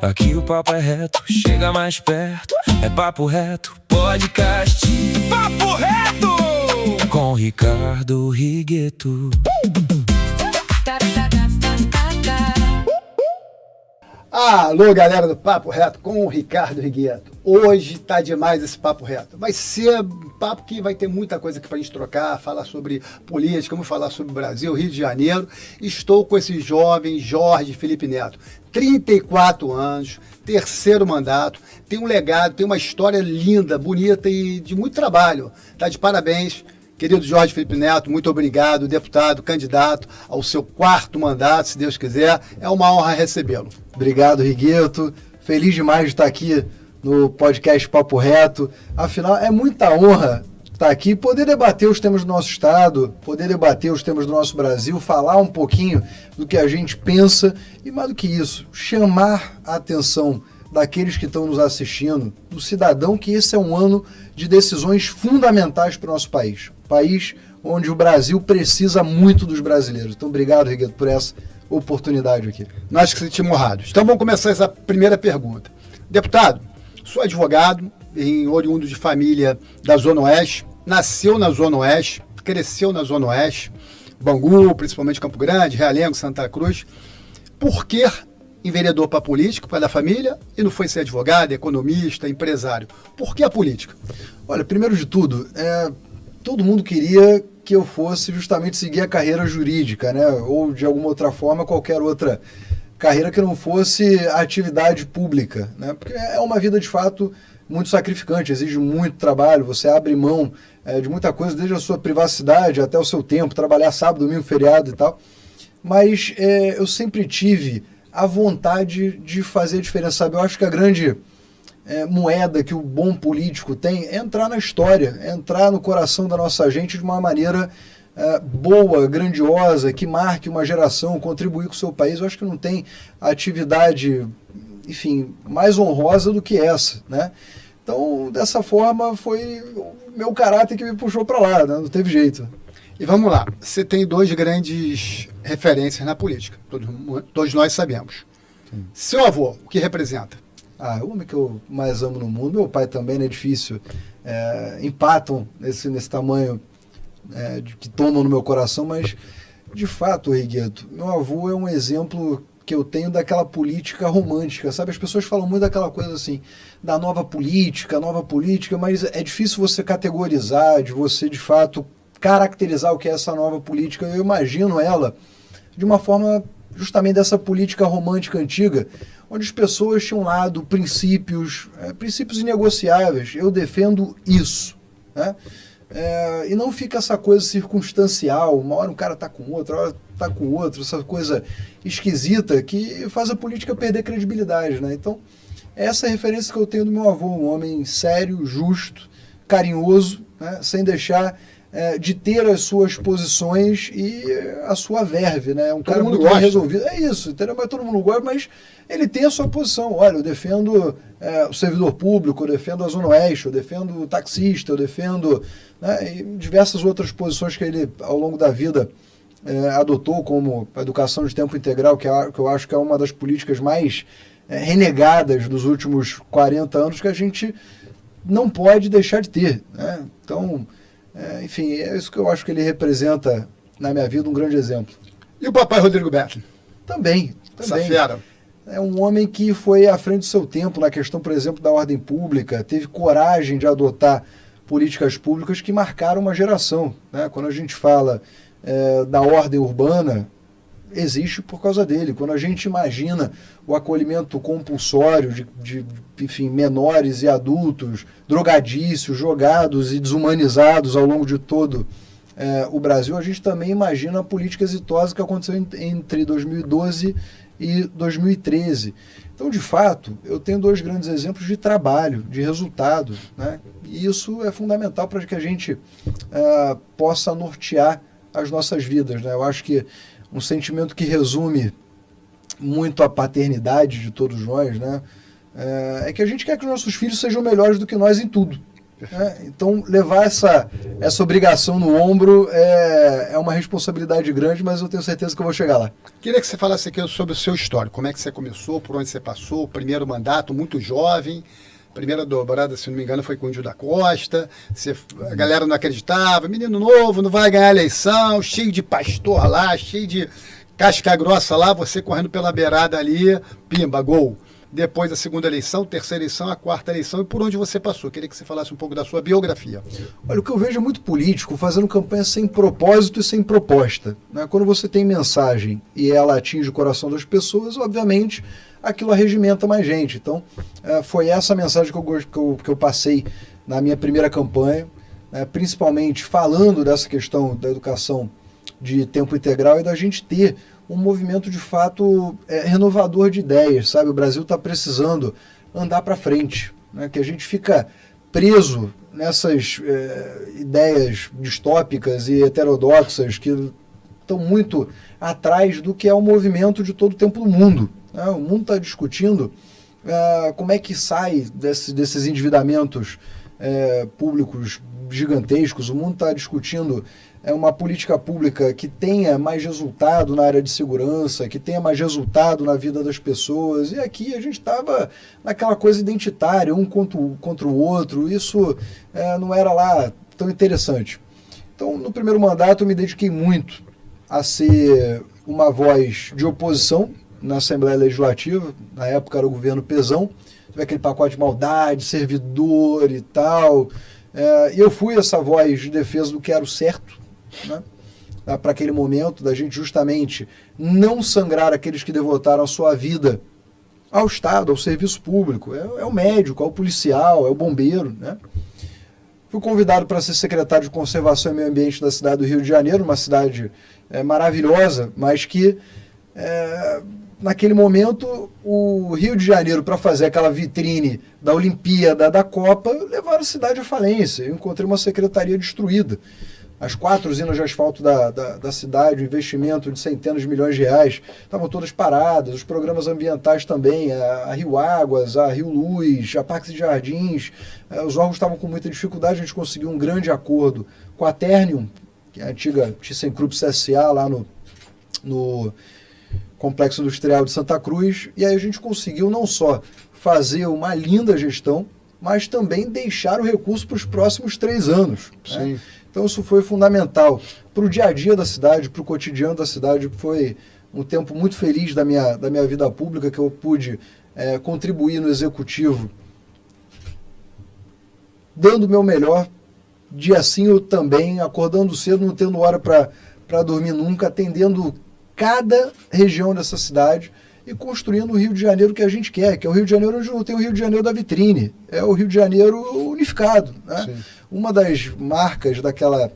Aqui o papo é reto, chega mais perto. É papo reto, podcast. Papo reto! Com Ricardo Righetto. Alô, galera do Papo Reto com o Ricardo Righetto. Hoje tá demais esse Papo Reto. Vai ser um papo que vai ter muita coisa aqui pra gente trocar, falar sobre política, vamos falar sobre o Brasil, Rio de Janeiro. Estou com esse jovem Jorge Felipe Neto, 34 anos, terceiro mandato, tem um legado, tem uma história linda, bonita e de muito trabalho. Tá de parabéns. Querido Jorge Felipe Neto, muito obrigado, deputado, candidato ao seu quarto mandato, se Deus quiser. É uma honra recebê-lo. Obrigado, Righetto. Feliz demais de estar aqui no podcast Papo Reto. Afinal, é muita honra estar aqui e poder debater os temas do nosso estado, poder debater os temas do nosso Brasil, falar um pouquinho do que a gente pensa e, mais do que isso, chamar a atenção daqueles que estão nos assistindo, do cidadão, que esse é um ano de decisões fundamentais para o nosso país. País onde o Brasil precisa muito dos brasileiros. Então, obrigado, Righetto, por essa oportunidade aqui. Nós que sentimos honrados. Então, vamos começar essa primeira pergunta. Deputado, sou advogado, oriundo de família da Zona Oeste, nasceu na Zona Oeste, cresceu na Zona Oeste, Bangu, principalmente Campo Grande, Realengo, Santa Cruz. Por que enveredou para a política, para a família, e não foi ser advogado, economista, empresário? Por que a política? Olha, primeiro de tudo, todo mundo queria que eu fosse justamente seguir a carreira jurídica, né? Ou de alguma outra forma, qualquer outra carreira que não fosse atividade pública, né? Porque é uma vida, de fato, muito sacrificante, exige muito trabalho, você abre mão de muita coisa, desde a sua privacidade até o seu tempo, trabalhar sábado, domingo, feriado e tal. Mas eu sempre tive a vontade de fazer a diferença, sabe? Eu acho que a grande moeda que o bom político tem é entrar na história, é entrar no coração da nossa gente de uma maneira boa, grandiosa, que marque uma geração, contribuir com o seu país. Eu acho que não tem atividade, enfim, mais honrosa do que essa, né? Então, dessa forma, foi o meu caráter que me puxou para lá, né? Não teve jeito. E vamos lá, você tem dois grandes referências na política, todos nós sabemos. Sim. Seu avô, o que representa? O homem que eu mais amo no mundo, meu pai também, né? É difícil, empatam nesse tamanho que tomam no meu coração, mas de fato, Righetto, meu avô é um exemplo que eu tenho daquela política romântica, sabe? As pessoas falam muito daquela coisa assim, da nova política, mas é difícil você categorizar, de você de fato caracterizar o que é essa nova política. Eu imagino ela de uma forma justamente dessa política romântica antiga, onde as pessoas tinham lá princípios inegociáveis. Eu defendo isso, né? E não fica essa coisa circunstancial, uma hora um cara está com outro, outra hora está com outro, essa coisa esquisita que faz a política perder credibilidade, né? Então, essa é a referência que eu tenho do meu avô, um homem sério, justo, carinhoso, né? Sem deixar de ter as suas posições e a sua verve, né? Um cara muito bem resolvido. É isso, entendeu? Mas todo mundo gosta, mas ele tem a sua posição. Olha, eu defendo o servidor público, eu defendo a Zona Oeste, eu defendo o taxista, eu defendo, né, e diversas outras posições que ele, ao longo da vida, adotou, como a educação de tempo integral, que eu acho que é uma das políticas mais renegadas dos últimos 40 anos, que a gente não pode deixar de ter, né? Então, enfim, é isso que eu acho que ele representa na minha vida, um grande exemplo. E o papai Rodrigo Berto? Também. Essa fera. É um homem que foi à frente do seu tempo na questão, por exemplo, da ordem pública, teve coragem de adotar políticas públicas que marcaram uma geração, né? Quando a gente fala da ordem urbana, existe por causa dele. Quando a gente imagina o acolhimento compulsório de enfim, menores e adultos, drogadícios, jogados e desumanizados ao longo de todo o Brasil, a gente também imagina a política exitosa que aconteceu entre 2012 e 2013. Então, de fato, eu tenho dois grandes exemplos de trabalho, de resultado, né? E isso é fundamental para que a gente possa nortear as nossas vidas, né? Eu acho que um sentimento que resume muito a paternidade de todos nós, né? É que a gente quer que os nossos filhos sejam melhores do que nós em tudo, né? Então, levar essa obrigação no ombro é uma responsabilidade grande, mas eu tenho certeza que eu vou chegar lá. Queria que você falasse aqui sobre o seu histórico, como é que você começou, por onde você passou, o primeiro mandato, muito jovem, primeira dobrada, se não me engano, foi com o Índio da Costa, a galera não acreditava, menino novo, não vai ganhar a eleição, cheio de pastor lá, cheio de casca grossa lá, você correndo pela beirada ali, pimba, gol. Depois a segunda eleição, terceira eleição, a quarta eleição, e por onde você passou? Queria que você falasse um pouco da sua biografia. Olha, o que eu vejo é muito político fazendo campanha sem propósito e sem proposta, né? Quando você tem mensagem e ela atinge o coração das pessoas, obviamente, aquilo arregimenta mais gente. Então, foi essa mensagem que eu passei na minha primeira campanha, principalmente falando dessa questão da educação de tempo integral e da gente ter um movimento de fato renovador de ideias, sabe? O Brasil está precisando andar para frente, né? Que a gente fica preso nessas ideias distópicas e heterodoxas que estão muito atrás do que é o movimento de todo o tempo do mundo, né? O mundo está discutindo como é que sai desses endividamentos públicos gigantescos. O mundo está discutindo uma política pública que tenha mais resultado na área de segurança, que tenha mais resultado na vida das pessoas. E aqui a gente estava naquela coisa identitária, um contra o outro. Isso não era lá tão interessante. Então, no primeiro mandato, eu me dediquei muito a ser uma voz de oposição na Assembleia Legislativa. Na época era o governo Pezão. Teve aquele pacote de maldade, servidor e tal. E eu fui essa voz de defesa do que era o certo, né? Para aquele momento, da gente justamente não sangrar aqueles que devotaram a sua vida ao Estado, ao serviço público. É o médico, é o policial, é o bombeiro, né? Fui convidado para ser secretário de Conservação e Meio Ambiente da cidade do Rio de Janeiro, uma cidade maravilhosa, mas que naquele momento o Rio de Janeiro, para fazer aquela vitrine da Olimpíada, da Copa, levaram a cidade à falência. Eu encontrei uma secretaria destruída. As 4 usinas de asfalto da cidade, o investimento de centenas de milhões de reais, estavam todas paradas, os programas ambientais também, a Rio Águas, a Rio Luz, a Parques e Jardins, os órgãos estavam com muita dificuldade. A gente conseguiu um grande acordo com a Ternium, que é a antiga ThyssenKrupp CSA, lá no Complexo Industrial de Santa Cruz, e aí a gente conseguiu não só fazer uma linda gestão, mas também deixar o recurso para os próximos 3 anos. Sim. Né? Então isso foi fundamental para o dia a dia da cidade, para o cotidiano da cidade. Foi um tempo muito feliz da minha vida pública, que eu pude contribuir no executivo, dando o meu melhor, dia sim eu também, acordando cedo, não tendo hora para dormir nunca, atendendo cada região dessa cidade e construindo o Rio de Janeiro que a gente quer, que é o Rio de Janeiro onde não tem o Rio de Janeiro da vitrine, é o Rio de Janeiro unificado, né? Sim. Uma das marcas daquela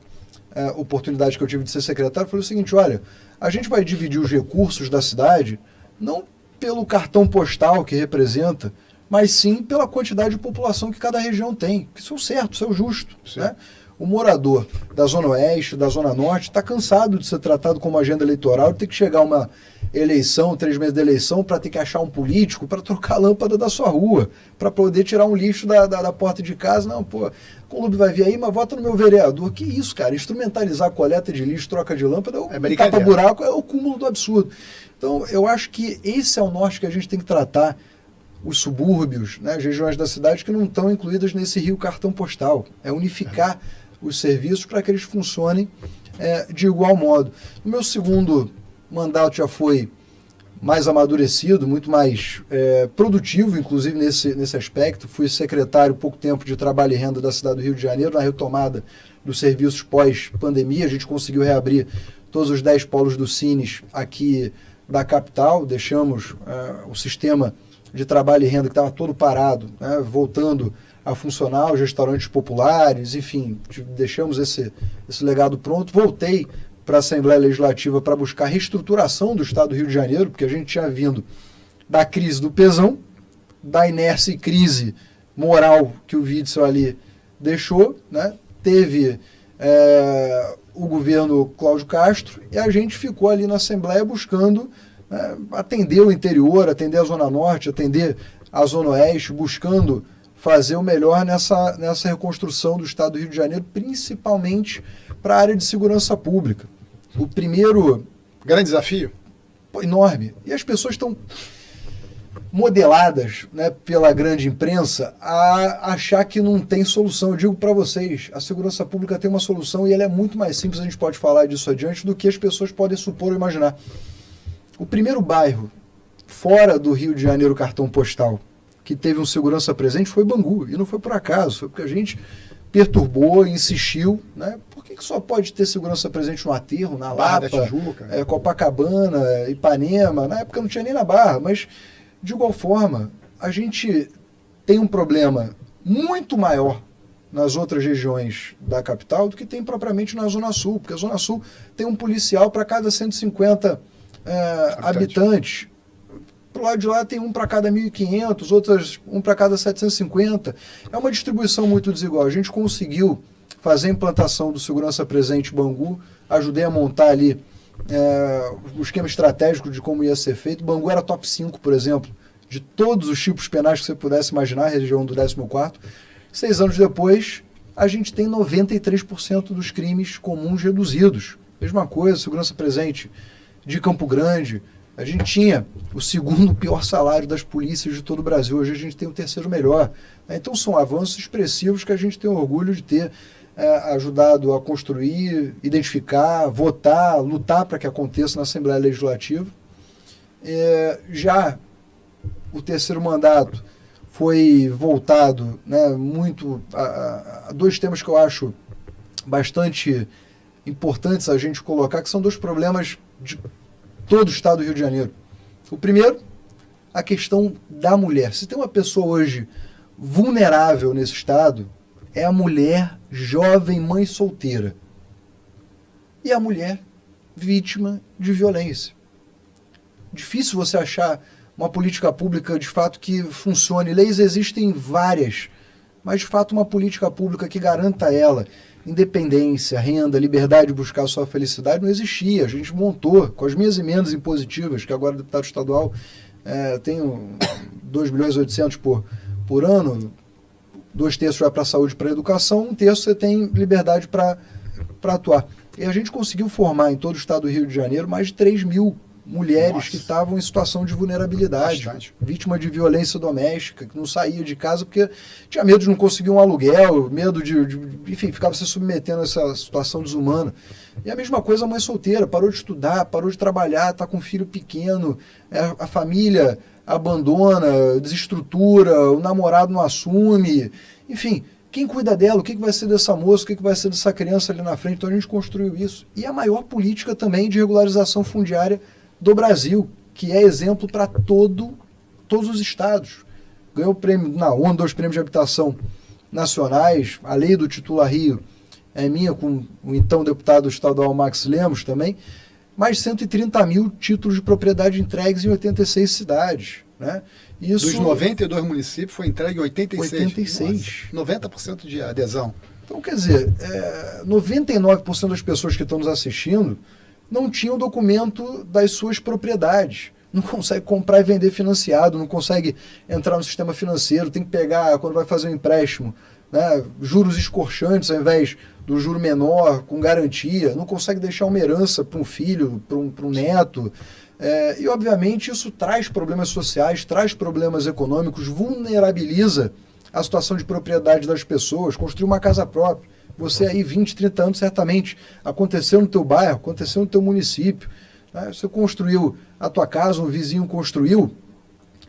oportunidade que eu tive de ser secretário foi o seguinte: olha, a gente vai dividir os recursos da cidade não pelo cartão postal que representa, mas sim pela quantidade de população que cada região tem, que isso é o certo, isso é o justo, né? O morador da Zona Oeste, da Zona Norte, está cansado de ser tratado como agenda eleitoral, de ter que chegar uma eleição, 3 meses de eleição, para ter que achar um político para trocar a lâmpada da sua rua, para poder tirar um lixo da porta de casa. Não, pô, o clube vai vir aí, mas vota no meu vereador. Que isso, cara? Instrumentalizar a coleta de lixo, troca de lâmpada, tapa-buraco, é o cúmulo do absurdo. Então, eu acho que esse é o norte que a gente tem que tratar. Os subúrbios, né, as regiões da cidade que não estão incluídas nesse Rio cartão postal. É unificar os serviços para que eles funcionem de igual modo. O meu segundo mandato já foi mais amadurecido, muito mais produtivo, inclusive nesse aspecto. Fui secretário pouco tempo de Trabalho e Renda da cidade do Rio de Janeiro, na retomada dos serviços pós-pandemia. A gente conseguiu reabrir todos os 10 polos do Cines aqui da capital, deixamos o sistema de trabalho e renda que estava todo parado, né, voltando a funcionar, os restaurantes populares, enfim, deixamos esse legado pronto. Voltei para a Assembleia Legislativa para buscar a reestruturação do Estado do Rio de Janeiro, porque a gente tinha vindo da crise do Pezão, da inércia e crise moral que o Witzel ali deixou, né? Teve o governo Cláudio Castro e a gente ficou ali na Assembleia buscando atender o interior, atender a Zona Norte, atender a Zona Oeste, buscando fazer o melhor nessa reconstrução do Estado do Rio de Janeiro, principalmente para a área de segurança pública. O primeiro... Grande desafio? Enorme. E as pessoas estão modeladas, né, pela grande imprensa a achar que não tem solução. Eu digo para vocês, a segurança pública tem uma solução e ela é muito mais simples, a gente pode falar disso adiante, do que as pessoas podem supor ou imaginar. O primeiro bairro fora do Rio de Janeiro cartão postal que teve um segurança presente foi Bangu, e não foi por acaso, foi porque a gente perturbou, insistiu, né? Por que só pode ter segurança presente no Aterro, na Barra da Lapa, Tijuca, Copacabana, Ipanema? Na época não tinha nem na Barra, mas de igual forma, a gente tem um problema muito maior nas outras regiões da capital do que tem propriamente na Zona Sul, porque a Zona Sul tem um policial para cada 150 habitantes. Pro lado de lá tem um para cada 1.500, outras um para cada 750. É uma distribuição muito desigual. A gente conseguiu fazer a implantação do Segurança Presente Bangu, ajudei a montar ali o esquema estratégico de como ia ser feito. Bangu era top 5, por exemplo, de todos os tipos penais que você pudesse imaginar, a região do 14º. 6 anos depois, a gente tem 93% dos crimes comuns reduzidos. Mesma coisa, Segurança Presente de Campo Grande. A gente tinha o segundo pior salário das polícias de todo o Brasil. Hoje a gente tem o terceiro melhor. Então são avanços expressivos que a gente tem orgulho de ter ajudado a construir, identificar, votar, lutar para que aconteça na Assembleia Legislativa. Já o terceiro mandato foi voltado, né, muito a dois temas que eu acho bastante importantes a gente colocar, que são dois problemas de todo o Estado do Rio de Janeiro. O primeiro, a questão da mulher. Se tem uma pessoa hoje vulnerável nesse Estado, é a mulher jovem, mãe solteira. E a mulher vítima de violência. Difícil você achar uma política pública, de fato, que funcione. Leis existem várias, mas, de fato, uma política pública que garanta a ela independência, renda, liberdade de buscar a sua felicidade não existia. A gente montou, com as minhas emendas impositivas, que agora o deputado estadual tem 2.800.000 por ano, 2/3 vai para a saúde e para a educação, 1/3 você tem liberdade para atuar. E a gente conseguiu formar em todo o estado do Rio de Janeiro mais de 3.000 mulheres. Nossa. Que estavam em situação de vulnerabilidade, bastante. Vítima de violência doméstica, que não saía de casa porque tinha medo de não conseguir um aluguel, medo enfim, ficava se submetendo a essa situação desumana. E a mesma coisa a mãe solteira, parou de estudar, parou de trabalhar, está com um filho pequeno, a família abandona, desestrutura, o namorado não assume, enfim, quem cuida dela, o que vai ser dessa moça, o que vai ser dessa criança ali na frente? Então a gente construiu isso. E a maior política também de regularização fundiária do Brasil, que é exemplo para todos os estados. Ganhou prêmio na ONU, 2 prêmios de habitação nacionais, a lei do Titular Rio é minha, com o então deputado estadual Max Lemos também, mais 130.000 títulos de propriedade entregues em 86 cidades. Né? Isso, dos 92 municípios foi entregue 86. 86. Nossa, 90% de adesão. Então, quer dizer, 99% das pessoas que estão nos assistindo não tinham documento das suas propriedades. Não consegue comprar e vender financiado, não consegue entrar no sistema financeiro, tem que pegar, quando vai fazer um empréstimo, né, juros escorchantes ao invés do juro menor, com garantia, não consegue deixar uma herança para um filho, para um neto. E, obviamente, isso traz problemas sociais, traz problemas econômicos, vulnerabiliza a situação de propriedade das pessoas, construir uma casa própria. Você aí, 20, 30 anos, certamente, aconteceu no teu bairro, aconteceu no teu município. Né? Você construiu a tua casa, um vizinho construiu,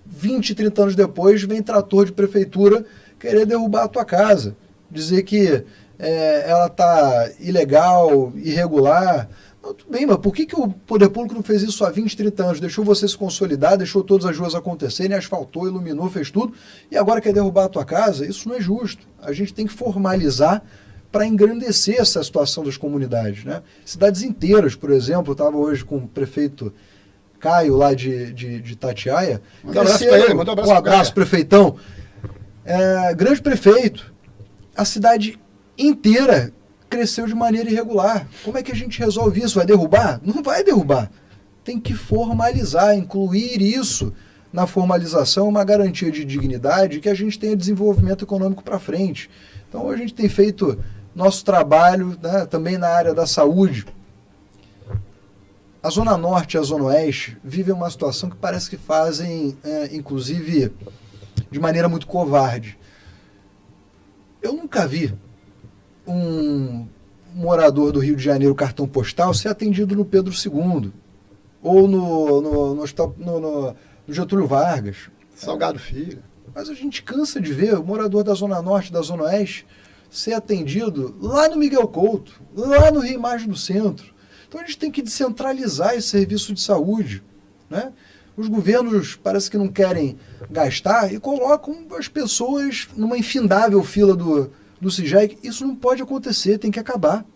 20, 30 anos depois, vem trator de prefeitura querer derrubar a tua casa, dizer que ela está ilegal, irregular. Não, tudo bem, mas por que o poder público não fez isso há 20, 30 anos? Deixou você se consolidar, deixou todas as ruas acontecerem, asfaltou, iluminou, fez tudo, e agora quer derrubar a tua casa? Isso não é justo. A gente tem que formalizar para engrandecer essa situação das comunidades. Né? Cidades inteiras, por exemplo, eu estava hoje com o prefeito Caio, lá de Itatiaia. Um abraço para ele, manda um abraço, prefeitão. Grande prefeito, a cidade inteira cresceu de maneira irregular. Como é que a gente resolve isso? Vai derrubar? Não vai derrubar. Tem que formalizar, incluir isso na formalização uma garantia de dignidade que a gente tenha desenvolvimento econômico para frente. Então a gente tem feito nosso trabalho, né, também na área da saúde. A Zona Norte e a Zona Oeste vivem uma situação que parece que fazem, inclusive, de maneira muito covarde. Eu nunca vi um morador do Rio de Janeiro cartão postal ser atendido no Pedro II ou no Getúlio Vargas. Salgado Filho. Mas a gente cansa de ver o morador da Zona Norte, da Zona Oeste, ser atendido lá no Miguel Couto, lá no Rio Imagem do Centro. Então a gente tem que descentralizar esse serviço de saúde, né? Os governos parece que não querem gastar e colocam as pessoas numa infindável fila do CIGEG. Isso não pode acontecer, tem que acabar,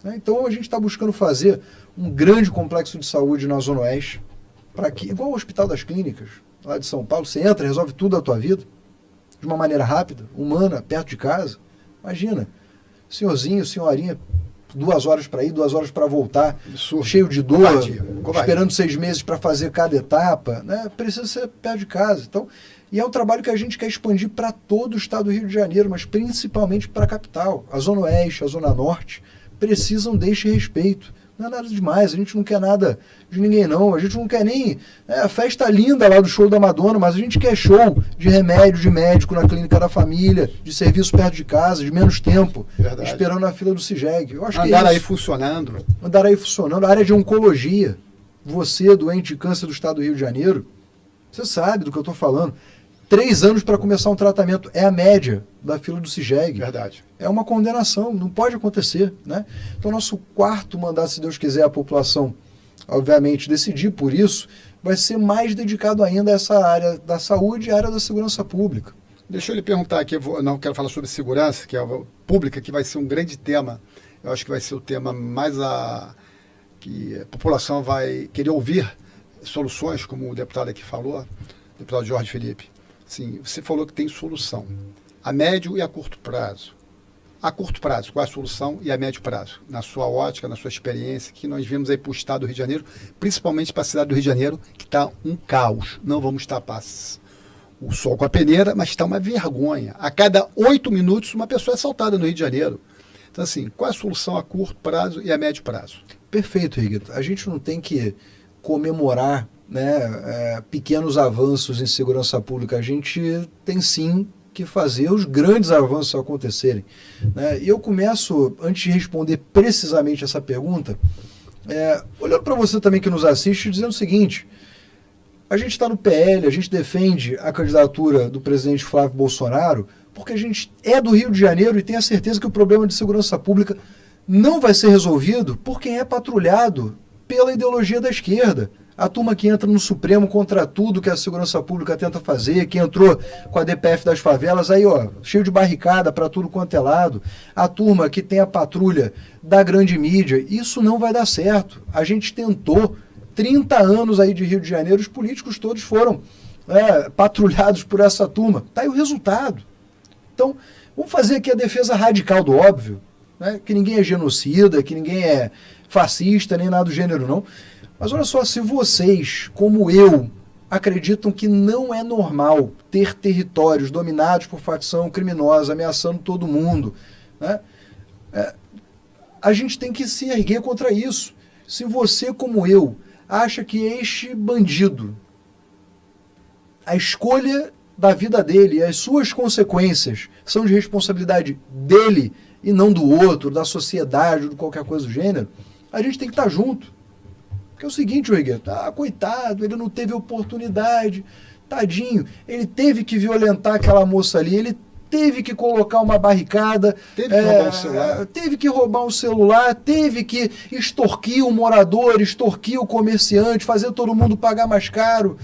né? Então a gente está buscando fazer um grande complexo de saúde na Zona Oeste, para que, igual o Hospital das Clínicas, lá de São Paulo, você entra, resolve tudo da tua vida, de uma maneira rápida, humana, perto de casa. Imagina, senhorzinho, senhorinha, 2 horas para ir, 2 horas para voltar, Absurdo. cheio de dor, Covardia. esperando 6 meses para fazer cada etapa, né? Precisa ser perto de casa. Então, e é um trabalho que a gente quer expandir para todo o estado do Rio de Janeiro, mas principalmente para a capital. A Zona Oeste, a Zona Norte precisam deste respeito. Não é nada demais, a gente não quer nada de ninguém não, a gente não quer nem a festa linda lá do show da Madonna, mas a gente quer show de remédio, de médico na clínica da família, de serviço perto de casa, de menos tempo, Verdade. esperando na fila do CIGEG. Eu acho que Andar é aí isso. funcionando. Andar aí funcionando, a área de oncologia, você doente de câncer do estado do Rio de Janeiro, você sabe do que eu estou falando. 3 anos para começar um tratamento é a média da fila do CIGEG. Verdade. É uma condenação, não pode acontecer, né? Então, nosso 4º mandato, se Deus quiser, a população, obviamente, decidir por isso, vai ser mais dedicado ainda a essa área da saúde e a área da segurança pública. Deixa eu lhe perguntar aqui, não quero falar sobre segurança, que é a pública, que vai ser um grande tema. Eu acho que vai ser o tema mais que a população vai querer ouvir soluções, como o deputado aqui falou, o deputado Jorge Felipe. Sim, você falou que tem solução a médio e a curto prazo. A curto prazo, qual é a solução? E a médio prazo, na sua ótica, na sua experiência, que nós vimos aí para o estado do Rio de Janeiro, principalmente para a cidade do Rio de Janeiro, que está um caos. Não vamos tapar o sol com a peneira, mas está uma vergonha. A cada 8 minutos, uma pessoa é assaltada no Rio de Janeiro. Então, assim, qual é a solução a curto prazo e a médio prazo? Perfeito, Rigueto. A gente não tem que comemorar, né, pequenos avanços em segurança pública. A gente tem sim que fazer os grandes avanços acontecerem, né? E eu começo, antes de responder precisamente essa pergunta, olhando para você também que nos assiste, dizendo o seguinte: a gente está no PL, a gente defende a candidatura do presidente Flávio Bolsonaro porque a gente é do Rio de Janeiro e tem a certeza que o problema de segurança pública não vai ser resolvido por quem é patrulhado pela ideologia da esquerda. A turma que entra no Supremo contra tudo que a segurança pública tenta fazer, que entrou com a DPF das favelas, aí ó, cheio de barricada para tudo quanto é lado. A turma que tem a patrulha da grande mídia, isso não vai dar certo. A gente tentou, 30 anos aí de Rio de Janeiro, os políticos todos foram patrulhados por essa turma. Tá aí o resultado. Então, vamos fazer aqui a defesa radical do óbvio, né? Que ninguém é genocida, que ninguém é fascista, nem nada do gênero não. Mas olha só, se vocês, como eu, acreditam que não é normal ter territórios dominados por facção criminosa, ameaçando todo mundo, né? A gente tem que se erguer contra isso. Se você, como eu, acha que este bandido, a escolha da vida dele e as suas consequências são de responsabilidade dele e não do outro, da sociedade ou de qualquer coisa do gênero, a gente tem que estar junto. Porque é o seguinte, Rigueto, coitado, ele não teve oportunidade, tadinho, ele teve que violentar aquela moça ali, ele teve que colocar uma barricada, teve que roubar um celular, teve que extorquir o morador, extorquir o comerciante, fazer todo mundo pagar mais caro.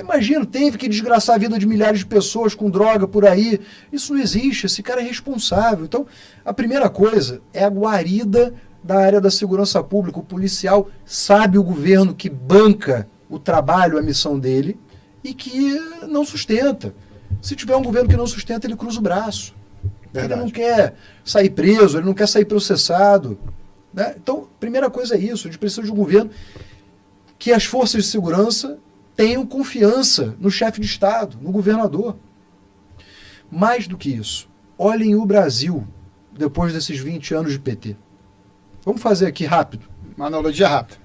Imagina, teve que desgraçar a vida de milhares de pessoas com droga por aí. Isso não existe, esse cara é responsável. Então, a primeira coisa é a guarida da área da segurança pública. O policial sabe o governo que banca o trabalho, a missão dele, e que não sustenta. Se tiver um governo que não sustenta, ele cruza o braço. Verdade. Ele não quer sair preso, ele não quer sair processado, né? Então, primeira coisa é isso, a gente precisa de um governo que as forças de segurança tenham confiança no chefe de Estado, no governador. Mais do que isso, olhem o Brasil depois desses 20 anos de PT. Vamos fazer aqui rápido. Uma analogia rápida.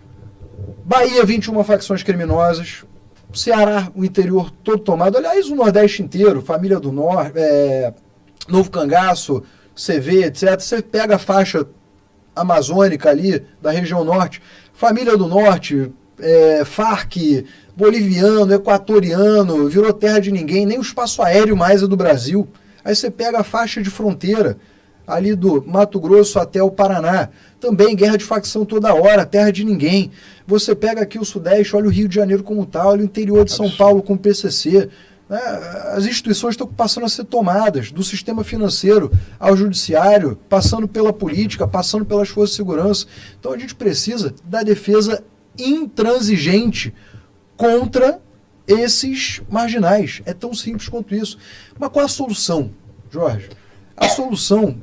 Bahia, 21 facções criminosas. Ceará, o interior todo tomado. Aliás, o Nordeste inteiro, Família do Norte, Novo Cangaço, CV, etc. Você pega a faixa amazônica ali, da região norte, Família do Norte, Farc, boliviano, equatoriano, virou terra de ninguém, nem o espaço aéreo mais é do Brasil. Aí você pega a faixa de fronteira, ali do Mato Grosso até o Paraná, também guerra de facção toda hora, terra de ninguém. Você pega aqui o Sudeste, olha o Rio de Janeiro como tal, olha o interior de São Paulo com o PCC. Né? As instituições estão passando a ser tomadas, do sistema financeiro ao judiciário, passando pela política, passando pelas forças de segurança. Então a gente precisa da defesa intransigente contra esses marginais. É tão simples quanto isso. Mas qual a solução, Jorge? A solução,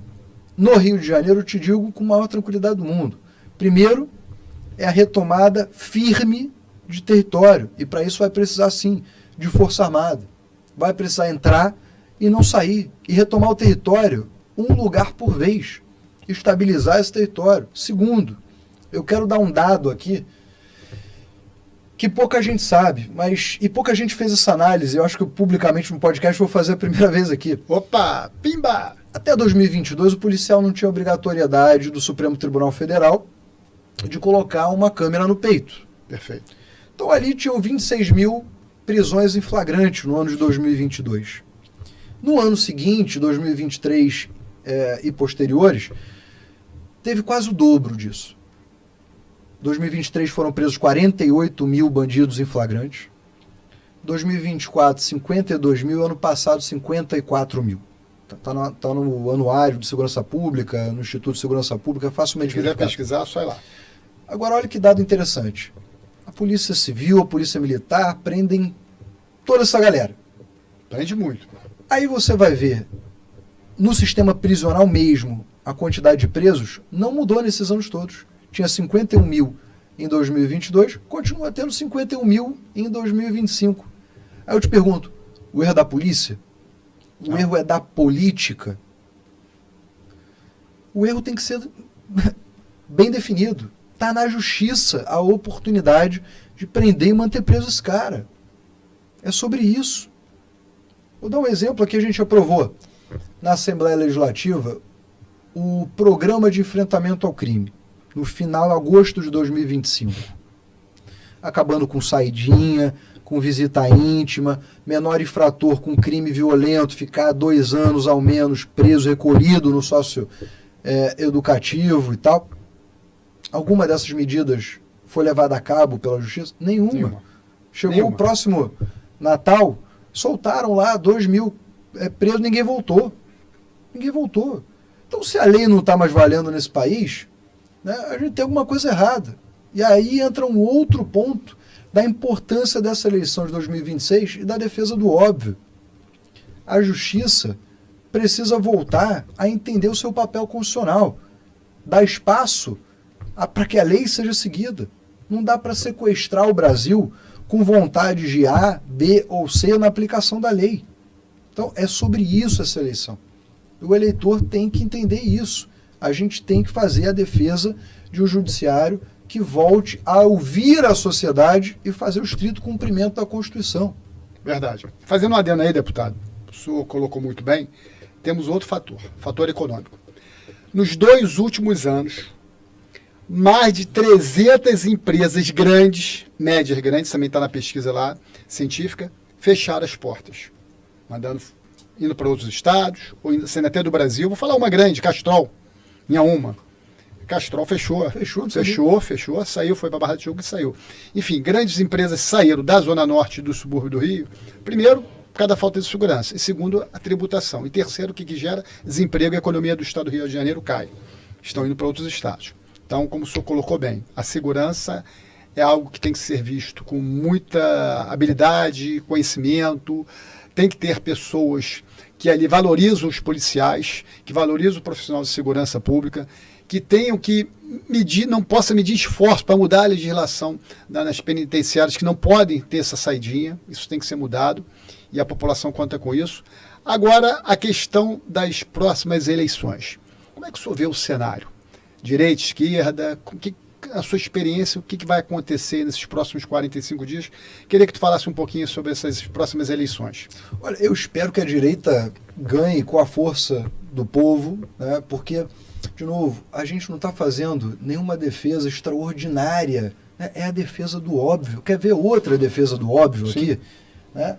no Rio de Janeiro, eu te digo com a maior tranquilidade do mundo. Primeiro, é a retomada firme de território. E para isso vai precisar, sim, de força armada. Vai precisar entrar e não sair. E retomar o território, um lugar por vez. Estabilizar esse território. Segundo, eu quero dar um dado aqui que pouca gente sabe, e pouca gente fez essa análise. Eu acho que publicamente no podcast vou fazer a primeira vez aqui. Opa, pimba! Até 2022, o policial não tinha obrigatoriedade do Supremo Tribunal Federal de colocar uma câmera no peito. Perfeito. Então ali tinham 26 mil prisões em flagrante no ano de 2022. No ano seguinte, 2023 e posteriores, teve quase o dobro disso. 2023 foram presos 48 mil bandidos em flagrante. 2024, 52 mil. Ano passado, 54 mil. Está no anuário de segurança pública, no Instituto de Segurança Pública, facilmente verificado. Se quiser pesquisar, só ir lá. Agora, olha que dado interessante. A Polícia Civil, a Polícia Militar prendem toda essa galera. Prende muito. Aí você vai ver, no sistema prisional mesmo, a quantidade de presos não mudou nesses anos todos. Tinha 51 mil em 2022, continua tendo 51 mil em 2025. Aí eu te pergunto, o erro é da polícia? O erro é da política? O erro tem que ser bem definido. Está na justiça a oportunidade de prender e manter preso esse cara. É sobre isso. Vou dar um exemplo aqui, a gente aprovou na Assembleia Legislativa o Programa de Enfrentamento ao Crime, no final de agosto de 2025. Acabando com saidinha, com visita íntima, menor infrator com crime violento, ficar 2 anos ao menos preso, recolhido no sócio educativo e tal. Alguma dessas medidas foi levada a cabo pela Justiça? Nenhuma. Chegou o próximo Natal, soltaram lá 2 mil presos, ninguém voltou. Ninguém voltou. Então, se a lei não está mais valendo nesse país, né, a gente tem alguma coisa errada. E aí entra um outro ponto da importância dessa eleição de 2026 e da defesa do óbvio. A Justiça precisa voltar a entender o seu papel constitucional, dar espaço para que a lei seja seguida. Não dá para sequestrar o Brasil com vontade de A, B ou C na aplicação da lei. Então, é sobre isso essa eleição. O eleitor tem que entender isso. A gente tem que fazer a defesa de um judiciário que volte a ouvir a sociedade e fazer o estrito cumprimento da Constituição. Verdade. Fazendo um adendo aí, deputado, o senhor colocou muito bem, temos outro fator econômico. Nos 2 últimos anos, mais de 300 empresas grandes, médias grandes, também está na pesquisa lá, científica, fecharam as portas, indo para outros estados, ou sendo até do Brasil. Vou falar uma grande, Castrol, Castrol fechou, saiu, foi para Barra do Tijuca e saiu. Enfim, grandes empresas saíram da Zona Norte do subúrbio do Rio. Primeiro, por causa da falta de segurança. E segundo, a tributação. E terceiro, o que gera desemprego e a economia do estado do Rio de Janeiro cai. Estão indo para outros estados. Então, como o senhor colocou bem, a segurança é algo que tem que ser visto com muita habilidade, conhecimento. Tem que ter pessoas que ali valorizam os policiais, que valorizam o profissional de segurança pública, que tenham que medir, não possa medir esforço para mudar a legislação nas penitenciárias, que não podem ter essa saidinha, isso tem que ser mudado, e a população conta com isso. Agora, a questão das próximas eleições. Como é que o senhor vê o cenário? Direita, esquerda, a sua experiência, o que vai acontecer nesses próximos 45 dias? Queria que tu falasse um pouquinho sobre essas próximas eleições. Olha, eu espero que a direita ganhe com a força do povo, né? Porque, de novo, a gente não está fazendo nenhuma defesa extraordinária, né? É a defesa do óbvio. Quer ver outra defesa do óbvio aqui? Né?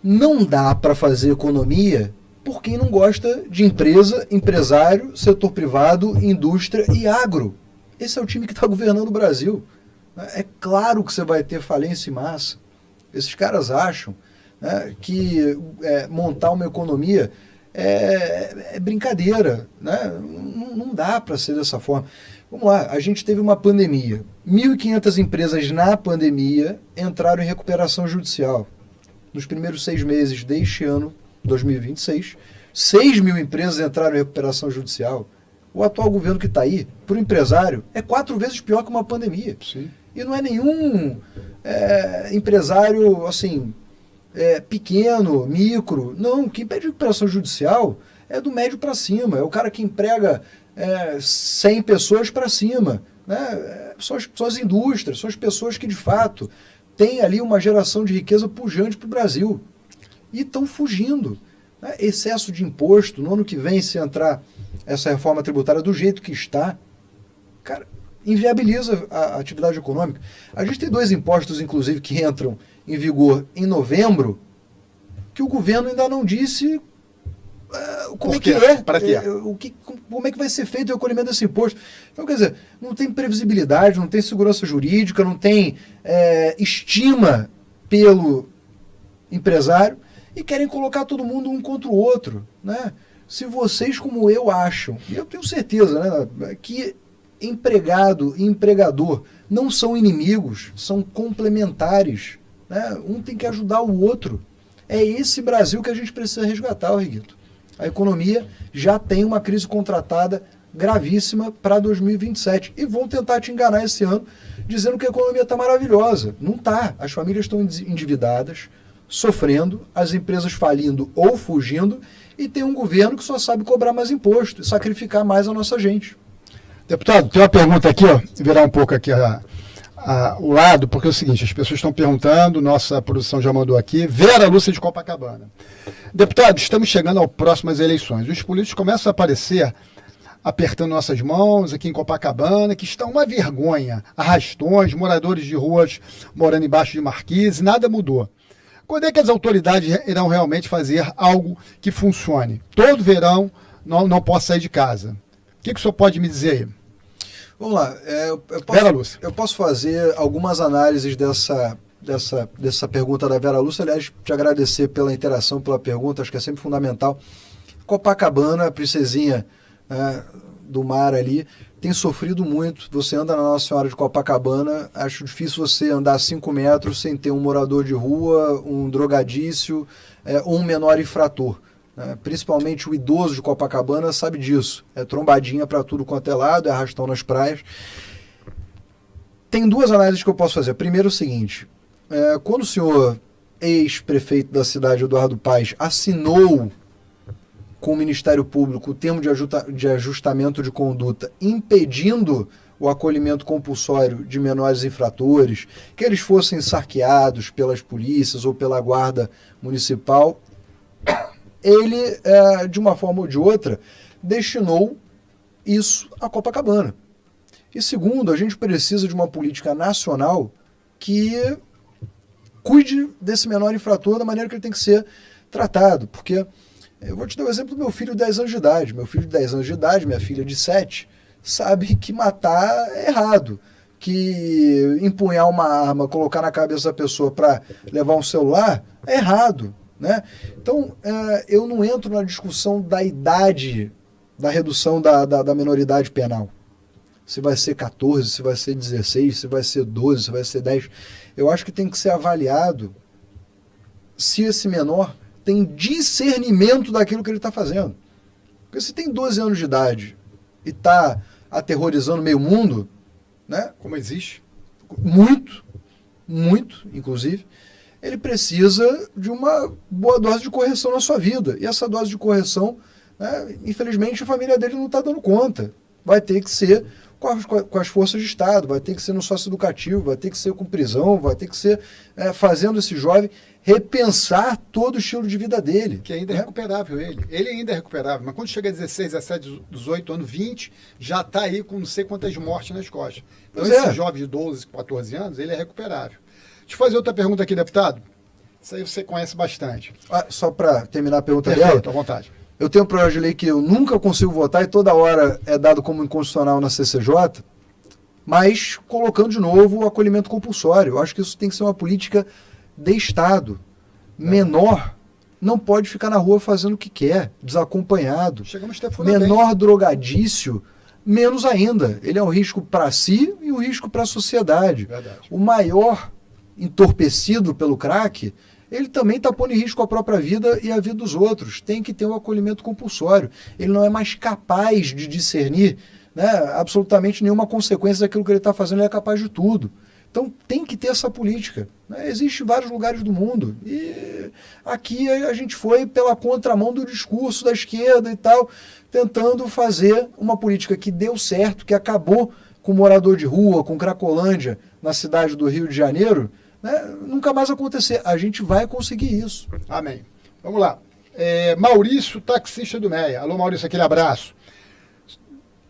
Não dá para fazer economia por quem não gosta de empresa, empresário, setor privado, indústria e agro. Esse é o time que está governando o Brasil. É claro que você vai ter falência em massa. Esses caras acham, né, que montar uma economia é brincadeira. Né? Não dá para ser dessa forma. Vamos lá, a gente teve uma pandemia. 1.500 empresas na pandemia entraram em recuperação judicial. Nos primeiros 6 meses deste ano, 2026, 6 mil empresas entraram em recuperação judicial. O atual governo que está aí, para o empresário, é 4 vezes pior que uma pandemia. Sim. E não é nenhum empresário assim, pequeno, micro. Não, quem pede recuperação judicial é do médio para cima. É o cara que emprega 100 pessoas para cima. Né? São as indústrias, são as pessoas que de fato têm ali uma geração de riqueza pujante para o Brasil. E estão fugindo. Né? Excesso de imposto, no ano que vem, se entrar essa reforma tributária do jeito que está, cara, inviabiliza a atividade econômica. A gente tem 2 impostos, inclusive, que entram em vigor em novembro, que o governo ainda não disse como é que é. Para quê? Como é que vai ser feito o recolhimento desse imposto. Então, quer dizer, não tem previsibilidade, não tem segurança jurídica, não tem estima pelo empresário, e querem colocar todo mundo um contra o outro, né? Se vocês, como eu, acham, e eu tenho certeza, né, que empregado e empregador não são inimigos, são complementares, né? Um tem que ajudar o outro. É esse Brasil que a gente precisa resgatar, Riguito. A economia já tem uma crise contratada gravíssima para 2027. E vão tentar te enganar esse ano, dizendo que a economia está maravilhosa. Não está. As famílias estão endividadas, sofrendo, as empresas falindo ou fugindo, e tem um governo que só sabe cobrar mais imposto e sacrificar mais a nossa gente. Deputado, tem uma pergunta aqui, ó, virar um pouco aqui o lado, porque é o seguinte, as pessoas estão perguntando, nossa produção já mandou aqui, Vera Lúcia de Copacabana. Deputado, estamos chegando às próximas eleições. Os políticos começam a aparecer apertando nossas mãos aqui em Copacabana, que está uma vergonha. Arrastões, moradores de ruas morando embaixo de marquise, nada mudou. Quando é que as autoridades irão realmente fazer algo que funcione? Todo verão não posso sair de casa. O que o senhor pode me dizer aí? Vamos lá. Eu posso fazer algumas análises dessa pergunta da Vera Lúcia. Aliás, te agradecer pela interação, pela pergunta, acho que é sempre fundamental. Copacabana, a princesinha do mar ali, tem sofrido muito. Você anda na Nossa Senhora de Copacabana, acho difícil você andar 5 metros sem ter um morador de rua, um drogadício ou um menor infrator. Principalmente o idoso de Copacabana sabe disso. É trombadinha para tudo quanto é lado, é arrastão nas praias. Tem 2 análises que eu posso fazer. Primeiro é o seguinte, quando o senhor ex-prefeito da cidade, Eduardo Paes, assinou com o Ministério Público o termo de ajustamento de conduta impedindo o acolhimento compulsório de menores infratores, que eles fossem sarqueados pelas polícias ou pela guarda municipal, ele, de uma forma ou de outra, destinou isso a Copacabana. E segundo, a gente precisa de uma política nacional que cuide desse menor infrator da maneira que ele tem que ser tratado, porque eu vou te dar o exemplo do meu filho de 10 anos de idade. Meu filho de 10 anos de idade, minha filha de 7, sabe que matar é errado, que empunhar uma arma, colocar na cabeça da pessoa para levar um celular é errado. Né? Então, eu não entro na discussão da idade, da redução da menoridade penal. Se vai ser 14, se vai ser 16, se vai ser 12, se vai ser 10. Eu acho que tem que ser avaliado se esse menor tem discernimento daquilo que ele está fazendo. Porque se tem 12 anos de idade e está aterrorizando meio mundo, né? Como existe. Muito, inclusive, ele precisa de uma boa dose de correção na sua vida. E essa dose de correção, né, infelizmente, a família dele não está dando conta. Vai ter que ser com as forças de Estado, vai ter que ser no sócio-educativo, vai ter que ser com prisão, vai ter que ser fazendo esse jovem repensar todo o estilo de vida dele. Que ainda é recuperável ele. Ele ainda é recuperável, mas quando chega a 16, 17, 18 anos, 20, já está aí com não sei quantas mortes nas costas. Então esse jovem de 12, 14 anos, ele é recuperável. Deixa eu fazer outra pergunta aqui, deputado. Isso aí você conhece bastante. Só para terminar a pergunta dela. Perfeito, à vontade. Eu tenho um projeto de lei que eu nunca consigo votar e toda hora é dado como inconstitucional na CCJ, mas colocando de novo o acolhimento compulsório. Eu acho que isso tem que ser uma política de Estado. Menor não pode ficar na rua fazendo o que quer, desacompanhado. Chegamos a ter menor drogadício, menos ainda. Ele é um risco para si e um risco para a sociedade. Verdade. O maior entorpecido pelo crack, ele também está pondo em risco a própria vida e a vida dos outros. Tem que ter um acolhimento compulsório. Ele não é mais capaz de discernir, né, absolutamente nenhuma consequência daquilo que ele está fazendo, ele é capaz de tudo. Então tem que ter essa política. Né? Existe em vários lugares do mundo. E aqui a gente foi pela contramão do discurso da esquerda e tal, tentando fazer uma política que deu certo, que acabou com o morador de rua, com Cracolândia, na cidade do Rio de Janeiro, né? Nunca mais acontecer. A gente vai conseguir isso. Amém. Vamos lá. Maurício, taxista do Meia. Alô, Maurício, aquele abraço.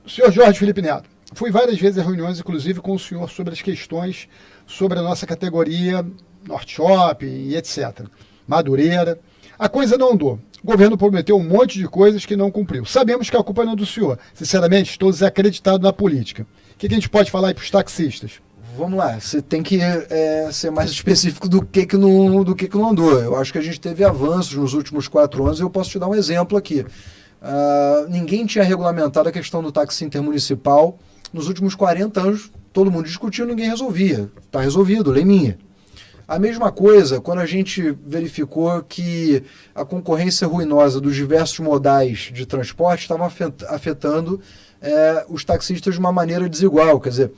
Senhor Jorge Felipe Neto, fui várias vezes a reuniões, inclusive com o senhor, sobre as questões sobre a nossa categoria Norte Shopping e etc. Madureira. A coisa não andou. O governo prometeu um monte de coisas que não cumpriu. Sabemos que a culpa não é do senhor. Sinceramente, estou desacreditado na política. O que a gente pode falar aí para os taxistas? Vamos lá, você tem que ser mais específico do que não andou. Eu acho que a gente teve avanços nos últimos 4 anos e eu posso te dar um exemplo aqui. Ninguém tinha regulamentado a questão do táxi intermunicipal. Nos últimos 40 anos, todo mundo discutiu, ninguém resolvia. Está resolvido, lei minha. A mesma coisa quando a gente verificou que a concorrência ruinosa dos diversos modais de transporte estava afetando os taxistas de uma maneira desigual. Quer dizer,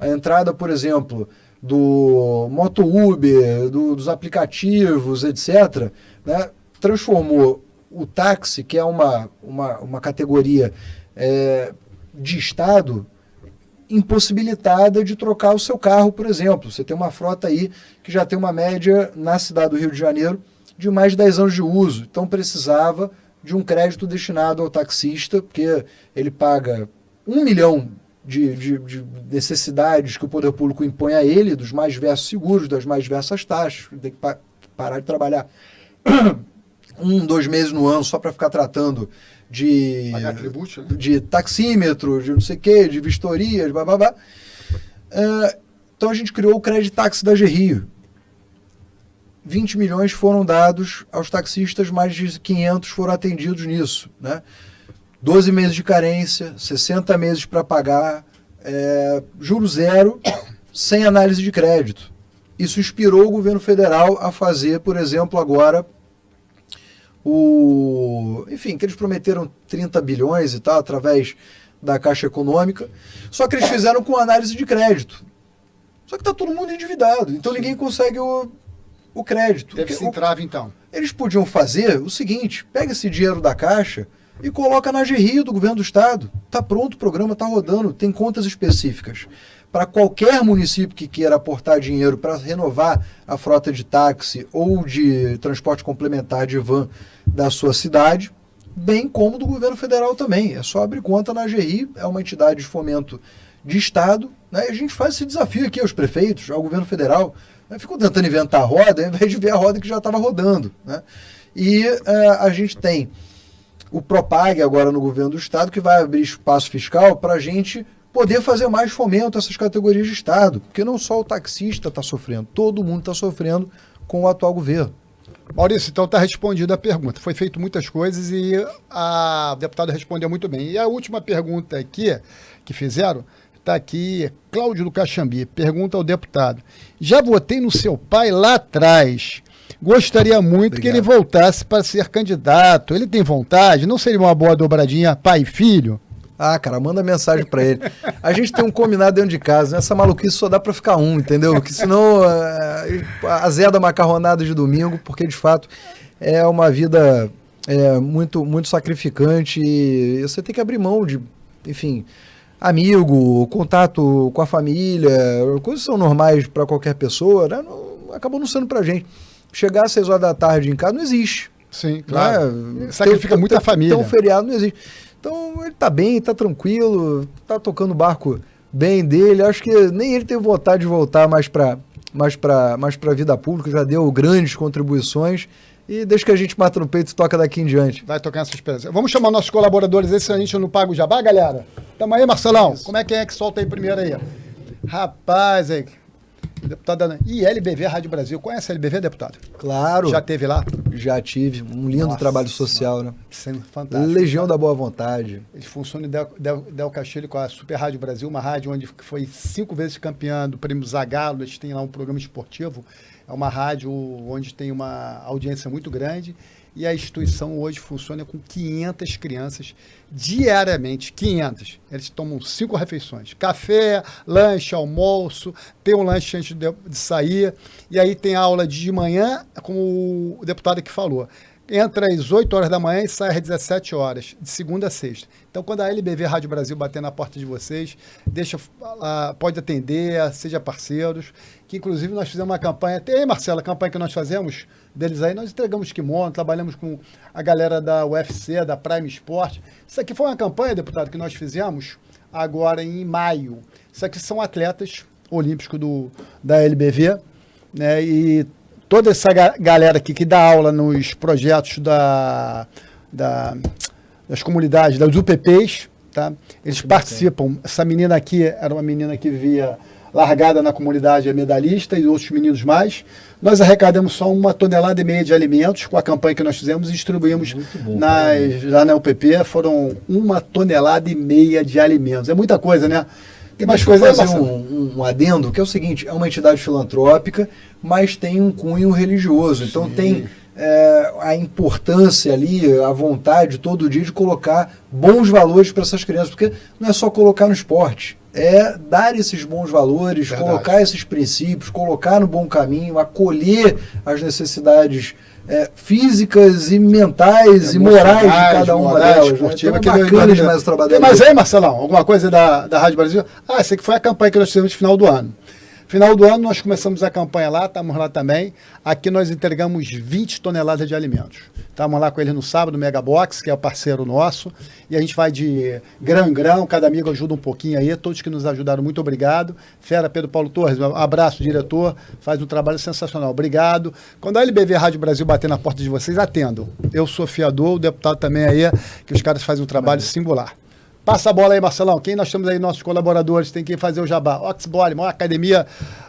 a entrada, por exemplo, do Moto Uber, dos aplicativos, etc., né, transformou o táxi, que é uma categoria de Estado, impossibilitada de trocar o seu carro, por exemplo. Você tem uma frota aí que já tem uma média na cidade do Rio de Janeiro de mais de 10 anos de uso. Então precisava de um crédito destinado ao taxista, porque ele paga 1 milhão de necessidades que o poder público impõe a ele, dos mais diversos seguros, das mais diversas taxas. Tem que parar de trabalhar 1, 2 meses no ano só para ficar tratando de taxímetro, de não sei o quê, de vistorias, bababá. Então a gente criou o Crédito Táxi da Gerrio. 20 milhões foram dados aos taxistas, mais de 500 foram atendidos nisso, né? 12 meses de carência, 60 meses para pagar, juro zero, sem análise de crédito. Isso inspirou o governo federal a fazer, por exemplo, agora, enfim, que eles prometeram 30 bilhões e tal, através da Caixa Econômica, só que eles fizeram com análise de crédito. Só que está todo mundo endividado, então ninguém consegue o crédito. Deve se entrave, então. Eles podiam fazer o seguinte: pega esse dinheiro da Caixa e coloca na Gerrio do governo do estado. Está pronto o programa, está rodando, tem contas específicas. Para qualquer município que queira aportar dinheiro para renovar a frota de táxi ou de transporte complementar de van da sua cidade, bem como do governo federal também. É só abrir conta na Gerrio, é uma entidade de fomento de estado, né? E a gente faz esse desafio aqui aos prefeitos, ao governo federal, né? Ficou tentando inventar a roda, ao invés de ver a roda que já estava rodando, né? E a gente tem o Propag agora no governo do estado, que vai abrir espaço fiscal para a gente poder fazer mais fomento a essas categorias de estado, porque não só o taxista está sofrendo, todo mundo está sofrendo com o atual governo. Maurício, então está respondida a pergunta. Foi feito muitas coisas e a deputada respondeu muito bem. E a última pergunta aqui que fizeram, está aqui, Cláudio do Caxambi, pergunta ao deputado: já votei no seu pai lá atrás. Gostaria muito que ele voltasse para ser candidato. Ele tem vontade? Não seria uma boa dobradinha pai e filho? Ah, cara, manda mensagem pra ele. A gente tem um combinado dentro de casa, né? Essa maluquice só dá pra ficar um, entendeu? Porque senão azeda a macarronada de domingo, porque de fato é uma vida muito, muito sacrificante e você tem que abrir mão de, enfim, amigo, contato com a família, coisas que são normais pra qualquer pessoa, né? Acabou não sendo pra gente. Chegar às 6 horas da tarde em casa não existe. Sim, claro. Né? Sacrifica muita família. Então, feriado não existe. Então, ele tá bem, tá tranquilo, tá tocando o barco bem dele. Acho que nem ele teve vontade de voltar mais pra vida pública, já deu grandes contribuições. E deixa que a gente mata no peito e toca daqui em diante. Vai tocar essa esperança. Vamos chamar nossos colaboradores, esse a gente não paga o jabá, galera? Tamo aí, Marcelão. Isso. Como é que solta aí primeiro aí? Rapaz, aí. Deputada. E LBV Rádio Brasil. Conhece a LBV, deputado? Claro. Já teve lá? Já tive. Um lindo trabalho social, né? Sendo fantástico. Legião da Boa Vontade. Ele funciona em Del Castilho com a Super Rádio Brasil, uma rádio onde foi 5 vezes campeã do Prêmio Zagallo. Eles têm lá um programa esportivo. É uma rádio onde tem uma audiência muito grande. E a instituição hoje funciona com 500 crianças diariamente. 500. Eles tomam 5 refeições. Café, lanche, almoço, tem um lanche antes de sair. E aí tem aula de manhã, como o deputado aqui falou. Entra às 8 horas da manhã e sai às 17 horas, de segunda a sexta. Então, quando a LBV Rádio Brasil bater na porta de vocês, pode atender, seja parceiros, que inclusive nós fizemos uma campanha, tem, Marcelo, a campanha que nós fazemos deles aí, nós entregamos kimono, trabalhamos com a galera da UFC, da Prime Sport. Isso aqui foi uma campanha, deputado, que nós fizemos agora em maio. Isso aqui são atletas olímpicos da LBV, né, e toda essa galera aqui que dá aula nos projetos das comunidades, das UPPs, tá? Eles participam. Essa menina aqui era uma menina que vivia largada na comunidade, é medalhista, e outros meninos mais. Nós arrecadamos só 1,5 toneladas de alimentos com a campanha que nós fizemos e distribuímos lá na UPP. Foram 1,5 toneladas de alimentos. É muita coisa, né? Tem mais coisas fazer um adendo, que é o seguinte, é uma entidade filantrópica, mas tem um cunho religioso. Então Sim. Tem a importância ali, a vontade todo dia de colocar bons valores para essas crianças, porque não é só colocar no esporte, é dar esses bons valores, Verdade. Colocar esses princípios, colocar no bom caminho, acolher as necessidades físicas e mentais e morais de cada uma delas. Esportiva, que é bacana demais o trabalho dele. Mas aí, Marcelão, alguma coisa da Rádio Brasil? Essa aqui foi a campanha que nós fizemos no final do ano. Final do ano nós começamos a campanha lá, estamos lá também. Aqui nós entregamos 20 toneladas de alimentos. Estamos lá com ele no sábado, Mega Box, que é o parceiro nosso. E a gente vai de grão em grão, cada amigo ajuda um pouquinho aí. Todos que nos ajudaram, muito obrigado. Fera, Pedro Paulo Torres, um abraço, diretor. Faz um trabalho sensacional. Obrigado. Quando a LBV Rádio Brasil bater na porta de vocês, atendam. Eu sou fiador, o deputado também aí, que os caras fazem um trabalho singular. Passa a bola aí, Marcelão. Quem nós temos aí, nossos colaboradores, tem que fazer o jabá. Oxbody, maior academia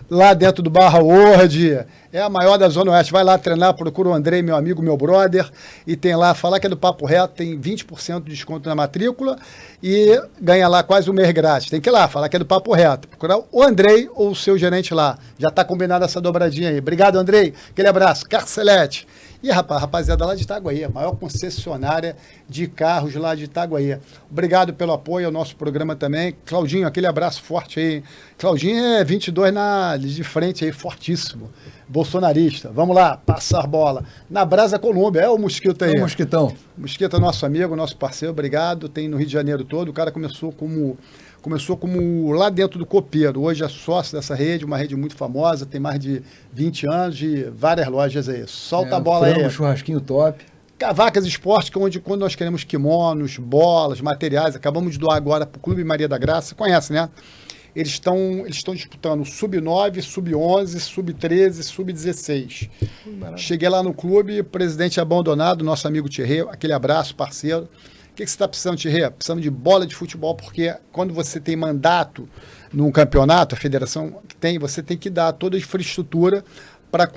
lá dentro do Barra World. É a maior da Zona Oeste. Vai lá treinar, procura o Andrei, meu amigo, meu brother. E tem lá, falar que é do Papo Reto, tem 20% de desconto na matrícula e ganha lá quase um mês grátis. Tem que ir lá, falar que é do Papo Reto. Procurar o Andrei ou o seu gerente lá. Já está combinada essa dobradinha aí. Obrigado, Andrei. Aquele abraço. Carcelete. E rapaziada lá de Itaguaí, a maior concessionária de carros lá de Itaguaí. Obrigado pelo apoio ao nosso programa também. Claudinho, aquele abraço forte aí. Claudinho é 22 de frente aí, fortíssimo. Bolsonarista. Vamos lá, passar bola. Na Brasa Colômbia, é o Mosquito aí. É o Mosquitão. Mosquito é nosso amigo, nosso parceiro, obrigado. Tem no Rio de Janeiro todo. O cara começou como lá dentro do copeiro. Hoje é sócio dessa rede, uma rede muito famosa, tem mais de 20 anos, de várias lojas aí. Solta a bola aí. Churrasquinho top. Cavacas Esporte, que onde quando nós queremos kimonos, bolas, materiais, acabamos de doar agora para o Clube Maria da Graça, conhece, né? Eles estão disputando Sub-9, Sub-11, Sub-13, Sub-16. Cheguei lá no clube, presidente abandonado, nosso amigo Thierry, aquele abraço, parceiro. O que você está precisando, Thierry? Precisando de bola de futebol, porque quando você tem mandato num campeonato, a federação tem, você tem que dar toda a infraestrutura para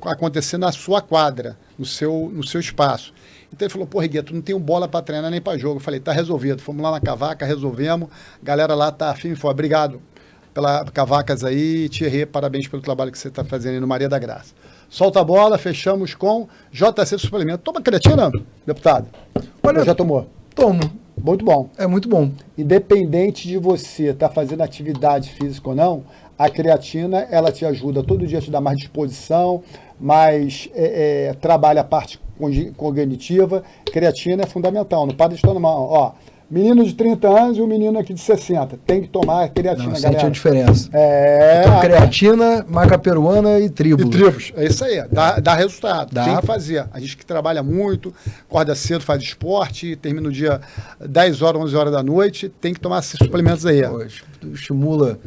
acontecer na sua quadra, no seu espaço. Então ele falou, pô, Rigueto, não tenho bola para treinar nem para jogo. Eu falei, tá resolvido. Fomos lá na Cavaca, resolvemos. A galera lá tá firme e forte. Obrigado pela Cavacas aí. Thierry, parabéns pelo trabalho que você está fazendo aí no Maria da Graça. Solta a bola, fechamos com JC Suplemento. Toma creatina, deputado? Olha, já tomou? Tomo. Muito bom. É muito bom. Independente de você estar fazendo atividade física ou não, a creatina, ela te ajuda todo dia, te dá mais disposição, mais trabalha a parte cognitiva. Creatina é fundamental, não para de tomar. Ó, menino de 30 anos e um menino aqui de 60. Tem que tomar creatina, Não, galera. sente a diferença. Então, creatina, maca peruana e tribulus. E tribos, é isso aí, dá resultado, Dá. tem que fazer. A gente que trabalha muito, acorda cedo, faz esporte, termina o dia 10 horas, 11 horas da noite, tem que tomar esses suplementos aí. Estimula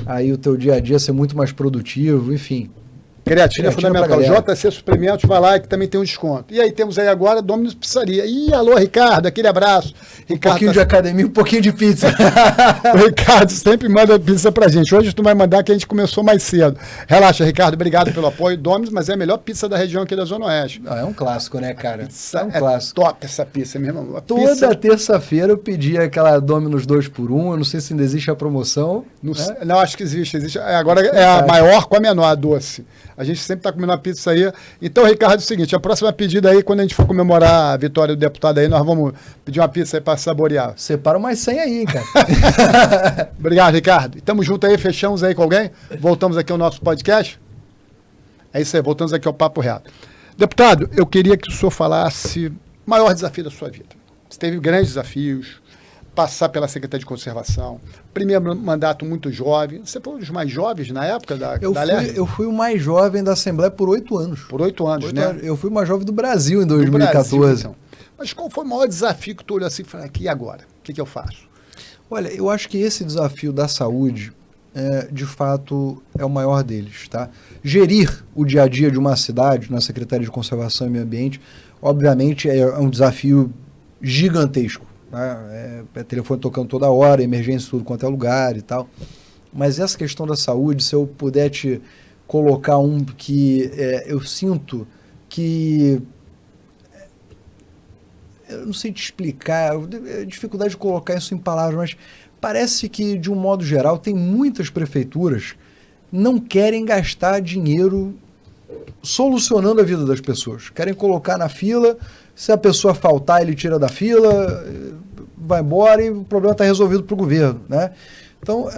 aí o teu dia a dia a ser muito mais produtivo, enfim. Creatina é fundamental. pra galera. JC Suplementos, vai lá que também tem um desconto. E aí temos aí agora Domino's Pizzaria. Ih, alô, Ricardo, aquele abraço. Um Ricardo pouquinho de academia, um pouquinho de pizza. O Ricardo sempre manda pizza pra gente. Hoje tu vai mandar que a gente começou mais cedo. Relaxa, Ricardo, obrigado pelo apoio. Domino's, mas é a melhor pizza da região aqui da Zona Oeste. É um clássico, né, cara? É um É clássico. top essa pizza, meu irmão. Toda terça-feira eu pedia aquela Domino's 2x1, eu não sei se ainda existe a promoção. Não, acho que existe. Agora é a maior com a menor, a doce. A gente sempre está comendo uma pizza aí. Então, Ricardo, é o seguinte, a próxima pedida aí, quando a gente for comemorar a vitória do deputado aí, nós vamos pedir uma pizza aí para saborear. Separa mais 100 aí, hein, cara. Obrigado, Ricardo. Tamo junto aí, fechamos aí com alguém. Voltamos aqui ao nosso podcast. É isso aí, voltamos aqui ao Papo Reto. Deputado, eu queria que o senhor falasse o maior desafio da sua vida. Você teve grandes desafios, passar pela Secretaria de Conservação, primeiro mandato muito jovem. Você foi um dos mais jovens na época da LERJ? Eu fui o mais jovem da Assembleia por 8 anos. Por 8 anos, né? Eu fui o mais jovem do Brasil em Do 2014. Brasil, então. Mas qual foi o maior desafio que tu olhou assim e falou, aqui e agora? O que eu faço? Olha, eu acho que esse desafio da saúde, de fato, é o maior deles, tá? Gerir o dia a dia de uma cidade, na Secretaria de Conservação e Meio Ambiente, obviamente é um desafio gigantesco. É telefone tocando toda hora, emergência tudo quanto é lugar e tal. Mas essa questão da saúde, se eu puder te colocar um que eu sinto que... Eu não sei te explicar, dificuldade de colocar isso em palavras, mas parece que, de um modo geral, tem muitas prefeituras não querem gastar dinheiro solucionando a vida das pessoas. Querem colocar na fila, se a pessoa faltar, ele tira da fila, vai embora e o problema está resolvido para o governo, né? Então,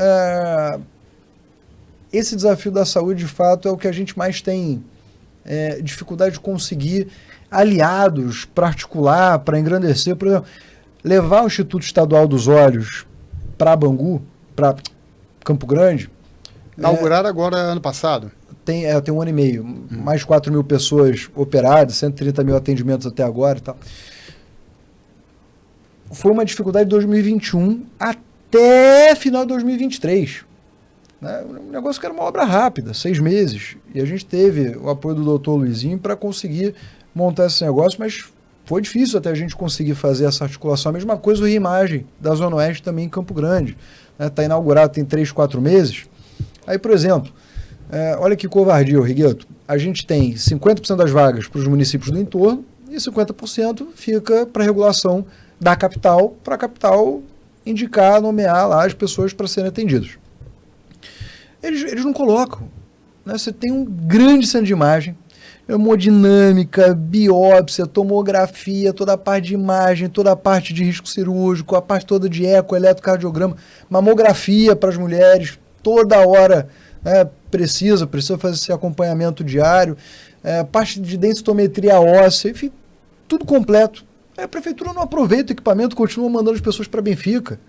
esse desafio da saúde, de fato, é o que a gente mais tem dificuldade de conseguir aliados para articular, para engrandecer. Por exemplo, levar o Instituto Estadual dos Olhos para Bangu, para Campo Grande. Inauguraram agora ano passado. Tem 1 ano e meio, mais 4 mil pessoas operadas, 130 mil atendimentos até agora e tal. Foi uma dificuldade de 2021 até final de 2023. Né? Um negócio que era uma obra rápida, 6 meses. E a gente teve o apoio do doutor Luizinho para conseguir montar esse negócio, mas foi difícil até a gente conseguir fazer essa articulação. A mesma coisa o Reimagem da Zona Oeste também em Campo Grande. Está inaugurado tem 3, 4 meses. Aí, por exemplo, olha que covardia, Rigueto. A gente tem 50% das vagas para os municípios do entorno e 50% fica para a regulação da capital, para a capital indicar, nomear lá as pessoas para serem atendidas. Eles não colocam. Né? Você tem um grande centro de imagem, hemodinâmica, biópsia, tomografia, toda a parte de imagem, toda a parte de risco cirúrgico, a parte toda de eco, eletrocardiograma, mamografia para as mulheres, toda hora precisa fazer esse acompanhamento diário, parte de densitometria óssea, enfim, tudo completo. A prefeitura não aproveita o equipamento, continua mandando as pessoas para Benfica.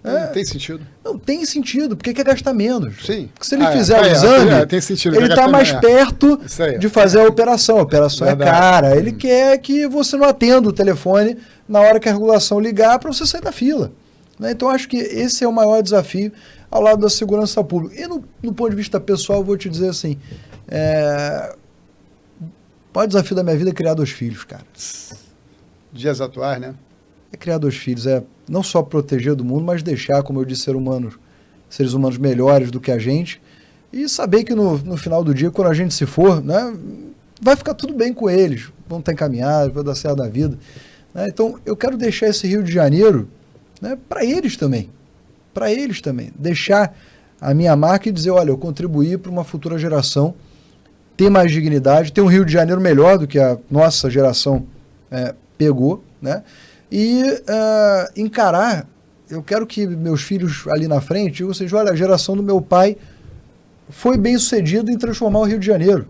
Não tem sentido. Não tem sentido, porque quer gastar menos. Sim. Porque se ele fizer o exame, tem sentido, ele está mais perto de fazer a operação. A operação é cara. Ele quer que você não atenda o telefone na hora que a regulação ligar para você sair da fila. Né? Então, acho que esse é o maior desafio ao lado da segurança pública. E no ponto de vista pessoal, eu vou te dizer assim, o maior desafio da minha vida é criar 2 filhos, cara. Dias atuais, né? É criar 2 filhos, não só proteger do mundo, mas deixar, como eu disse, seres humanos melhores do que a gente, e saber que no final do dia, quando a gente se for, né, vai ficar tudo bem com eles, vão estar encaminhados, vai dar certo da vida. Né? Então, eu quero deixar esse Rio de Janeiro, né, para eles também. Para eles também. Deixar a minha marca e dizer, olha, eu contribuí para uma futura geração ter mais dignidade, ter um Rio de Janeiro melhor do que a nossa geração pegou, né? e encarar. Eu quero que meus filhos ali na frente, ou seja, olha, a geração do meu pai foi bem sucedida em transformar o Rio de Janeiro.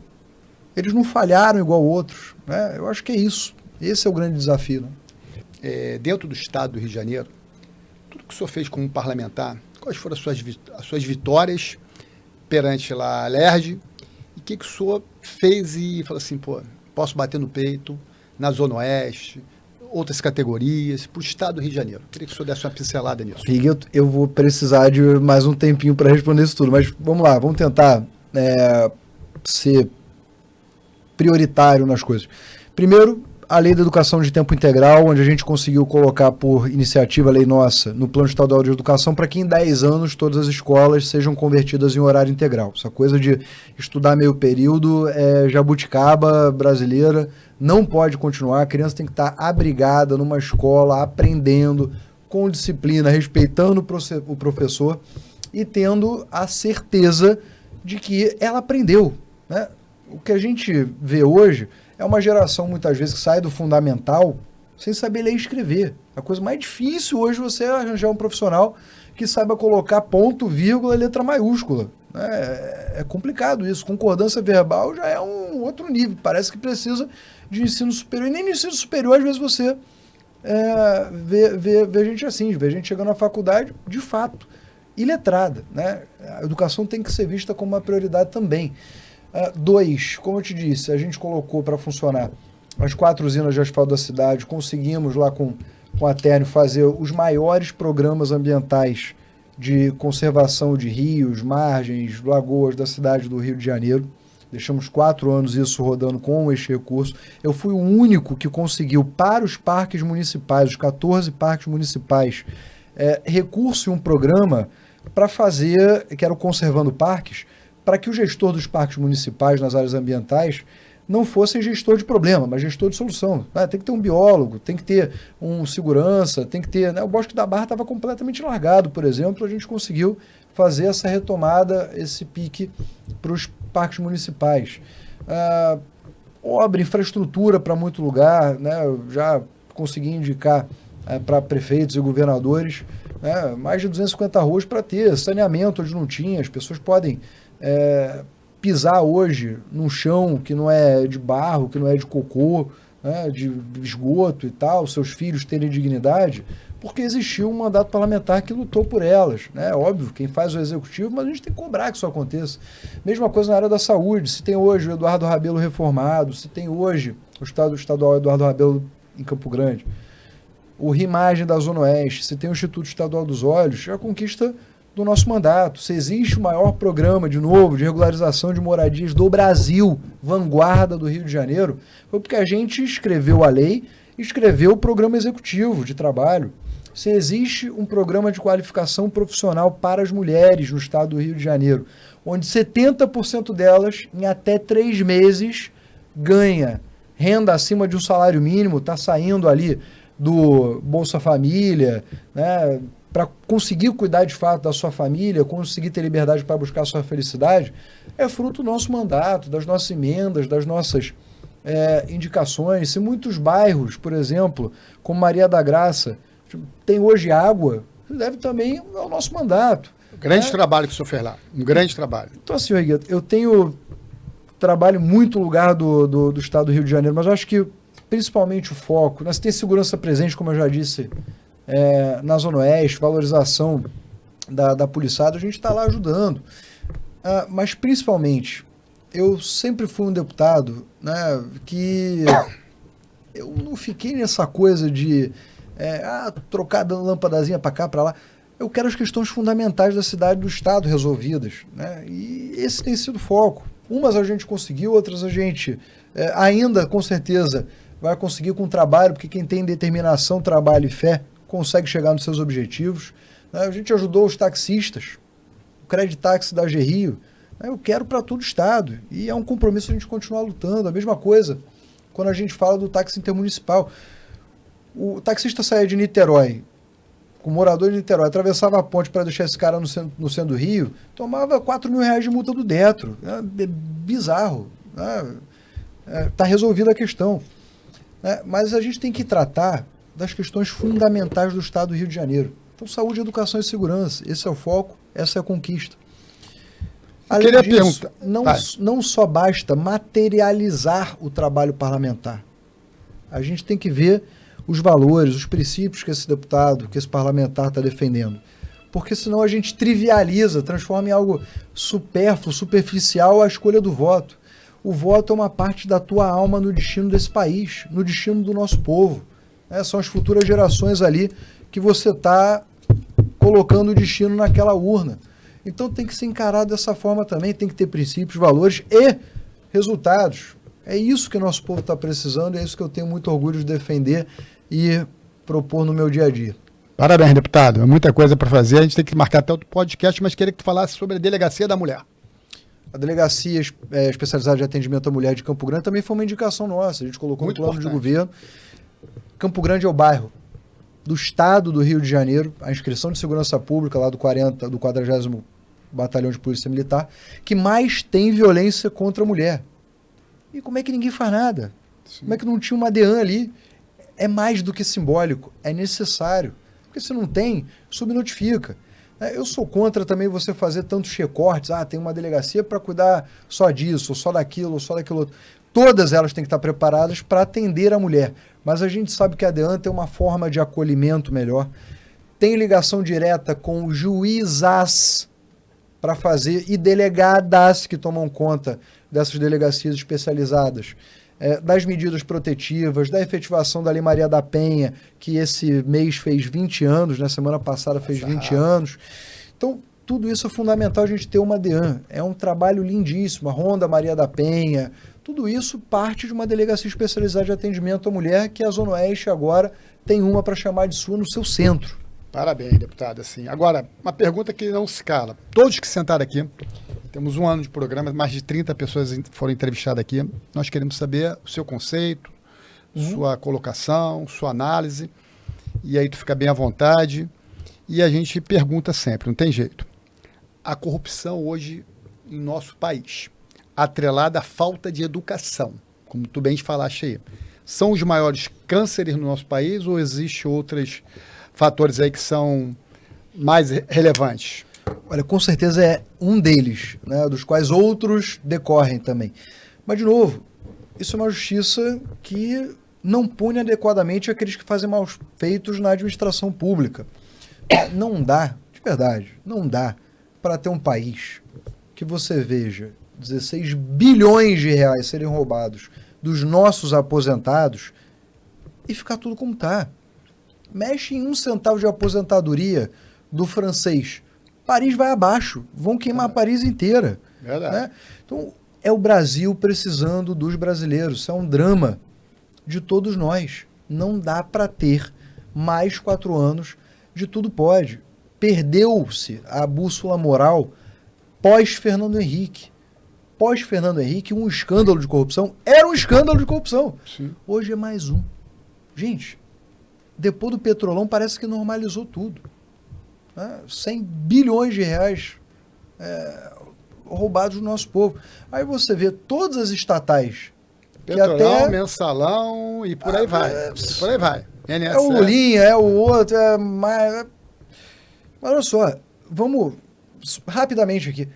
Eles não falharam igual outros, né? Eu acho que é isso. Esse é o grande desafio, né? Dentro do estado do Rio de Janeiro, tudo que o senhor fez como parlamentar, quais foram as suas vitórias perante lá a LERJ, e o que o senhor fez e falou assim, pô, posso bater no peito, na Zona Oeste, outras categorias, para o estado do Rio de Janeiro? Queria que o senhor desse uma pincelada nisso. Figueiredo, eu vou precisar de mais um tempinho para responder isso tudo, mas vamos lá, vamos tentar ser prioritário nas coisas. Primeiro, a lei da educação de tempo integral, onde a gente conseguiu colocar por iniciativa, lei nossa, no Plano Estadual de Educação, para que em 10 anos todas as escolas sejam convertidas em horário integral. Essa coisa de estudar meio período é jabuticaba brasileira, não pode continuar. A criança tem que estar abrigada numa escola, aprendendo, com disciplina, respeitando o professor e tendo a certeza de que ela aprendeu, né? O que a gente vê hoje é uma geração, muitas vezes, que sai do fundamental sem saber ler e escrever. A coisa mais difícil hoje é você arranjar um profissional que saiba colocar ponto, vírgula e letra maiúscula. É complicado isso. Concordância verbal já é um outro nível. Parece que precisa de ensino superior. E nem no ensino superior, às vezes, você vê gente assim, vê gente chegando na faculdade, de fato, iletrada, né? A educação tem que ser vista como uma prioridade também. 2, como eu te disse, a gente colocou para funcionar as 4 usinas de asfalto da cidade, conseguimos lá com a Térreo fazer os maiores programas ambientais de conservação de rios, margens, lagoas da cidade do Rio de Janeiro. Deixamos 4 anos isso rodando com este recurso. Eu fui o único que conseguiu, para os parques municipais, os 14 parques municipais, recurso em um programa para fazer, que era o Conservando Parques, para que o gestor dos parques municipais nas áreas ambientais não fosse gestor de problema, mas gestor de solução. Tem que ter um biólogo, tem que ter um segurança, tem que ter... O Bosque da Barra estava completamente largado, por exemplo, a gente conseguiu fazer essa retomada, esse pique para os parques municipais. Obra, infraestrutura para muito lugar, né? Eu já consegui indicar para prefeitos e governadores, né? Mais de 250 ruas para ter saneamento onde não tinha, as pessoas podem pisar hoje num chão que não é de barro, que não é de cocô, né, de esgoto e tal, seus filhos terem dignidade, porque existiu um mandato parlamentar que lutou por elas, né? Óbvio, quem faz o executivo, mas a gente tem que cobrar que isso aconteça. Mesma coisa na área da saúde, se tem hoje o Eduardo Rabelo reformado, se tem hoje o Estado Estadual Eduardo Rabelo em Campo Grande, o RIMAGEM da Zona Oeste, se tem o Instituto Estadual dos Olhos, é a conquista do nosso mandato. Se existe o maior programa, de novo, de regularização de moradias do Brasil, vanguarda do Rio de Janeiro, foi porque a gente escreveu a lei, escreveu o programa executivo de trabalho. Se existe um programa de qualificação profissional para as mulheres no estado do Rio de Janeiro, onde 70% delas, em até 3 meses, ganha renda acima de um salário mínimo, está saindo ali do Bolsa Família, né, para conseguir cuidar de fato da sua família, conseguir ter liberdade para buscar a sua felicidade, é fruto do nosso mandato, das nossas emendas, das nossas indicações. Se muitos bairros, por exemplo, como Maria da Graça, tem hoje água, deve também ao nosso mandato. Grande trabalho que o senhor fez lá, um grande trabalho. Então assim, Rigueto, eu trabalho muito lugar do estado do Rio de Janeiro, mas eu acho que principalmente o foco, nós temos segurança presente, como eu já disse, na Zona Oeste, valorização da policiada, a gente está lá ajudando. Mas principalmente, eu sempre fui um deputado, né, que eu não fiquei nessa coisa de trocar lâmpadazinha para cá, para lá. Eu quero as questões fundamentais da cidade e do estado resolvidas, né? E esse tem sido o foco. Umas a gente conseguiu, outras a gente ainda, com certeza, vai conseguir com trabalho, porque quem tem determinação, trabalho e fé consegue chegar nos seus objetivos. A gente ajudou os taxistas, o Creditaxi da Rio. Eu quero para todo o estado. E é um compromisso a gente continuar lutando. A mesma coisa quando a gente fala do táxi intermunicipal. O taxista saía de Niterói, com o morador de Niterói, atravessava a ponte para deixar esse cara no centro do Rio, tomava R$4.000 de multa do Detro. É bizarro. Tá resolvida a questão. Mas a gente tem que tratar das questões fundamentais do Estado do Rio de Janeiro. Então, saúde, educação e segurança. Esse é o foco, essa é a conquista. Além disso, não só basta materializar o trabalho parlamentar. A gente tem que ver os valores, os princípios que esse deputado, que esse parlamentar está defendendo. Porque senão a gente trivializa, transforma em algo supérfluo, superficial a escolha do voto. O voto é uma parte da tua alma no destino desse país, no destino do nosso povo. São as futuras gerações ali que você está colocando o destino naquela urna. Então tem que ser encarado dessa forma também, tem que ter princípios, valores e resultados. É isso que o nosso povo está precisando, é isso que eu tenho muito orgulho de defender e propor no meu dia a dia. Parabéns, deputado. É muita coisa para fazer, a gente tem que marcar até outro podcast, mas queria que tu falasse sobre a Delegacia da Mulher. A Delegacia Especializada de Atendimento à Mulher de Campo Grande também foi uma indicação nossa, a gente colocou muito no plano importante. de governo. Campo Grande é o bairro do Estado do Rio de Janeiro, a inscrição de segurança pública lá do 40º Batalhão de Polícia Militar, que mais tem violência contra a mulher. E como é que ninguém faz nada? Sim. Como é que não tinha uma DEAN ali? É mais do que simbólico, é necessário. Porque se não tem, subnotifica. Eu sou contra também você fazer tantos recortes. Tem uma delegacia para cuidar só disso, ou só daquilo, ou só daquilo outro. Todas elas têm que estar preparadas para atender a mulher. Mas a gente sabe que a DEAN tem uma forma de acolhimento melhor. Tem ligação direta com juízas para fazer e delegadas que tomam conta dessas delegacias especializadas, das medidas protetivas, da efetivação da Lei Maria da Penha, que esse mês fez 20 anos, na semana passada fez 20 anos. Então, tudo isso é fundamental a gente ter uma DEAN. É um trabalho lindíssimo, a Ronda Maria da Penha, tudo isso parte de uma delegacia especializada de atendimento à mulher, que a Zona Oeste agora tem uma para chamar de sua no seu centro. Parabéns, deputado. Assim. Agora, uma pergunta que não se cala. Todos que sentaram aqui, temos um ano de programa, mais de 30 pessoas foram entrevistadas aqui. Nós queremos saber o seu conceito, sua colocação, sua análise. E aí tu fica bem à vontade. E a gente pergunta sempre, não tem jeito. A corrupção hoje em nosso país, atrelada à falta de educação, como tu bem falaste aí, são os maiores cânceres no nosso país ou existem outros fatores aí que são mais relevantes? Olha, com certeza é um deles, né, dos quais outros decorrem também. Mas, de novo, isso é uma justiça que não pune adequadamente aqueles que fazem maus feitos na administração pública. Não dá, de verdade, não dá para ter um país que você veja 16 bilhões de reais serem roubados dos nossos aposentados e ficar tudo como está. Mexe em 1 centavo de aposentadoria do francês, Paris vai abaixo, vão queimar Paris inteira. Verdade. Né? Então, é o Brasil precisando dos brasileiros, isso é um drama de todos nós. Não dá para ter mais 4 anos de tudo pode. Perdeu-se a bússola moral pós-Fernando Henrique. Pós-Fernando Henrique, um escândalo de corrupção era um escândalo de corrupção. Sim. Hoje é mais um. Gente, depois do Petrolão parece que normalizou tudo. 100 bilhões de reais roubados do nosso povo. Aí você vê todas as estatais. Petrolão, que até mensalão e por aí vai. Por aí vai. É o Lulinha, é o outro, mas olha só, vamos rapidamente aqui.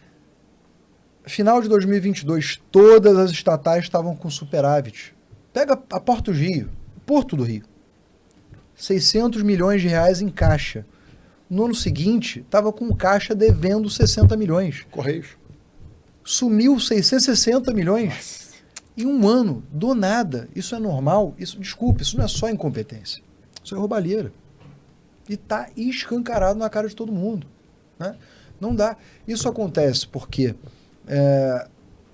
Final de 2022, todas as estatais estavam com superávit. Pega a Porto Rio, Porto do Rio. 600 milhões de reais em caixa. No ano seguinte, estava com caixa devendo 60 milhões. Correios. Sumiu 660 milhões. Nossa. Em um ano, do nada. Isso é normal? Desculpe, isso não é só incompetência. Isso é roubalheira. E está escancarado na cara de todo mundo. Né? Não dá. Isso acontece porque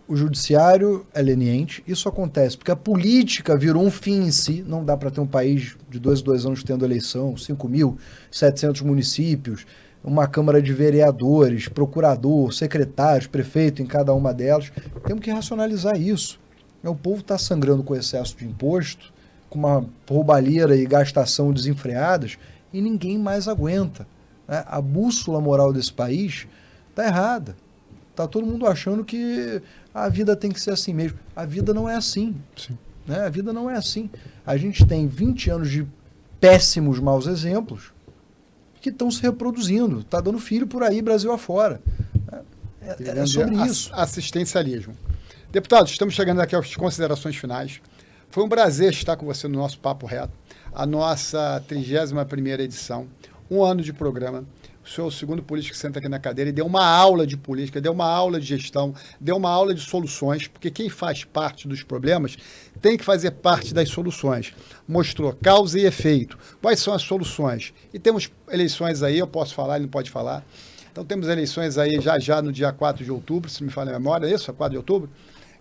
o judiciário é leniente. Isso acontece porque a política virou um fim em si. Não dá para ter um país de 2 em 2 anos tendo eleição, 5.700 municípios, uma Câmara de Vereadores, procurador, secretários, prefeito em cada uma delas. Temos que racionalizar isso. O povo está sangrando com excesso de imposto, com uma roubalheira e gastação desenfreadas, e ninguém mais aguenta. Né? A bússola moral desse país está errada. Está todo mundo achando que a vida tem que ser assim mesmo. A vida não é assim. Sim. Né? A vida não é assim. A gente tem 20 anos de péssimos maus exemplos que estão se reproduzindo. Está dando filho por aí, Brasil afora. É sobre isso. Assistencialismo. Deputados, estamos chegando aqui às considerações finais. Foi um prazer estar com você no nosso Papo Reto, a nossa 31ª edição, 1 ano de programa. O senhor é o segundo político que senta aqui na cadeira e deu uma aula de política, deu uma aula de gestão, deu uma aula de soluções, porque quem faz parte dos problemas tem que fazer parte das soluções. Mostrou causa e efeito. Quais são as soluções? E temos eleições aí, eu posso falar, ele não pode falar. Então temos eleições aí já no dia 4 de outubro, se me falha a memória, é isso? É 4 de outubro?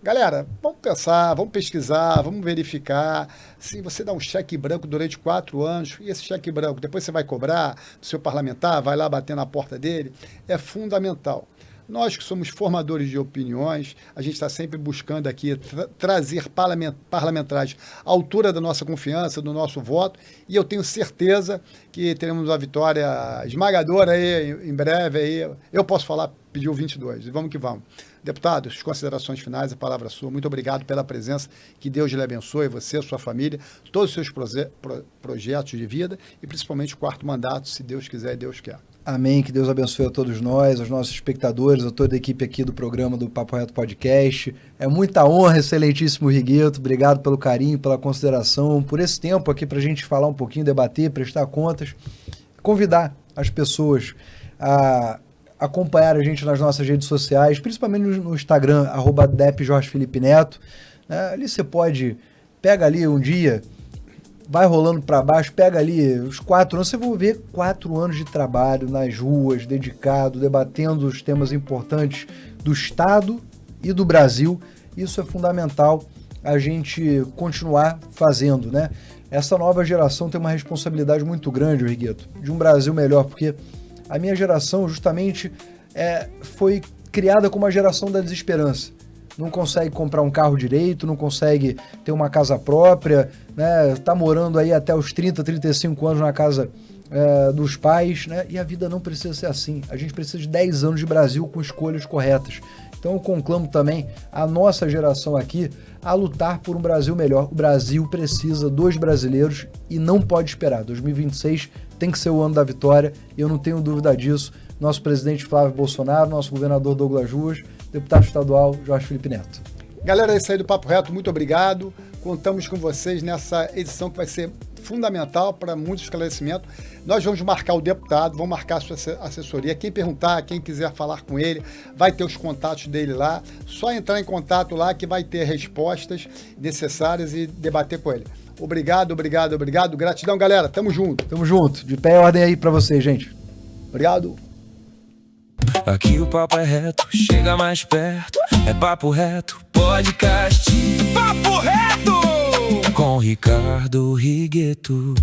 Galera, vamos pensar, vamos pesquisar, vamos verificar. Se você dá um cheque branco durante 4 anos, e esse cheque branco depois você vai cobrar do seu parlamentar, vai lá bater na porta dele, é fundamental. Nós que somos formadores de opiniões, a gente está sempre buscando aqui trazer parlamentares à altura da nossa confiança, do nosso voto, e eu tenho certeza que teremos uma vitória esmagadora aí em breve. Aí. Eu posso falar, pedir o 22, e vamos que vamos. Deputados, considerações finais, a palavra é sua. Muito obrigado pela presença, que Deus lhe abençoe, você, sua família, todos os seus projetos de vida e principalmente o 4º mandato, se Deus quiser e Deus quer. Amém, que Deus abençoe a todos nós, aos nossos espectadores, a toda a equipe aqui do programa do Papo Reto Podcast. É muita honra, excelentíssimo Rigueto, obrigado pelo carinho, pela consideração, por esse tempo aqui para a gente falar um pouquinho, debater, prestar contas, convidar as pessoas a acompanhar a gente nas nossas redes sociais, principalmente no Instagram, @depjorgefelipeneto. Ali você pega ali um dia, vai rolando para baixo, pega ali os 4 anos, você vai ver 4 anos de trabalho nas ruas, dedicado, debatendo os temas importantes do Estado e do Brasil. Isso é fundamental a gente continuar fazendo, né? Essa nova geração tem uma responsabilidade muito grande, Rigueto, de um Brasil melhor, porque a minha geração justamente foi criada como uma geração da desesperança. Não consegue comprar um carro direito, não consegue ter uma casa própria, né? Tá morando aí até os 30, 35 anos na casa dos pais, né? E a vida não precisa ser assim. A gente precisa de 10 anos de Brasil com escolhas corretas. Então eu conclamo também a nossa geração aqui a lutar por um Brasil melhor. O Brasil precisa dos brasileiros e não pode esperar. 2026 tem que ser o ano da vitória e eu não tenho dúvida disso. Nosso presidente Flávio Bolsonaro, nosso governador Douglas Ruas, deputado estadual Jorge Felipe Neto. Galera, é isso aí do Papo Reto, muito obrigado. Contamos com vocês nessa edição que vai ser fundamental para muito esclarecimento. Nós vamos marcar o deputado, vamos marcar a sua assessoria. Quem perguntar, quem quiser falar com ele, vai ter os contatos dele lá. Só entrar em contato lá que vai ter respostas necessárias e debater com ele. Obrigado, obrigado, obrigado. Gratidão, galera. Tamo junto. Tamo junto. De pé e ordem aí para vocês, gente. Obrigado. Aqui o papo é reto, chega mais perto. É Papo Reto Podcast. Papo Reto! Com Ricardo Rigueto.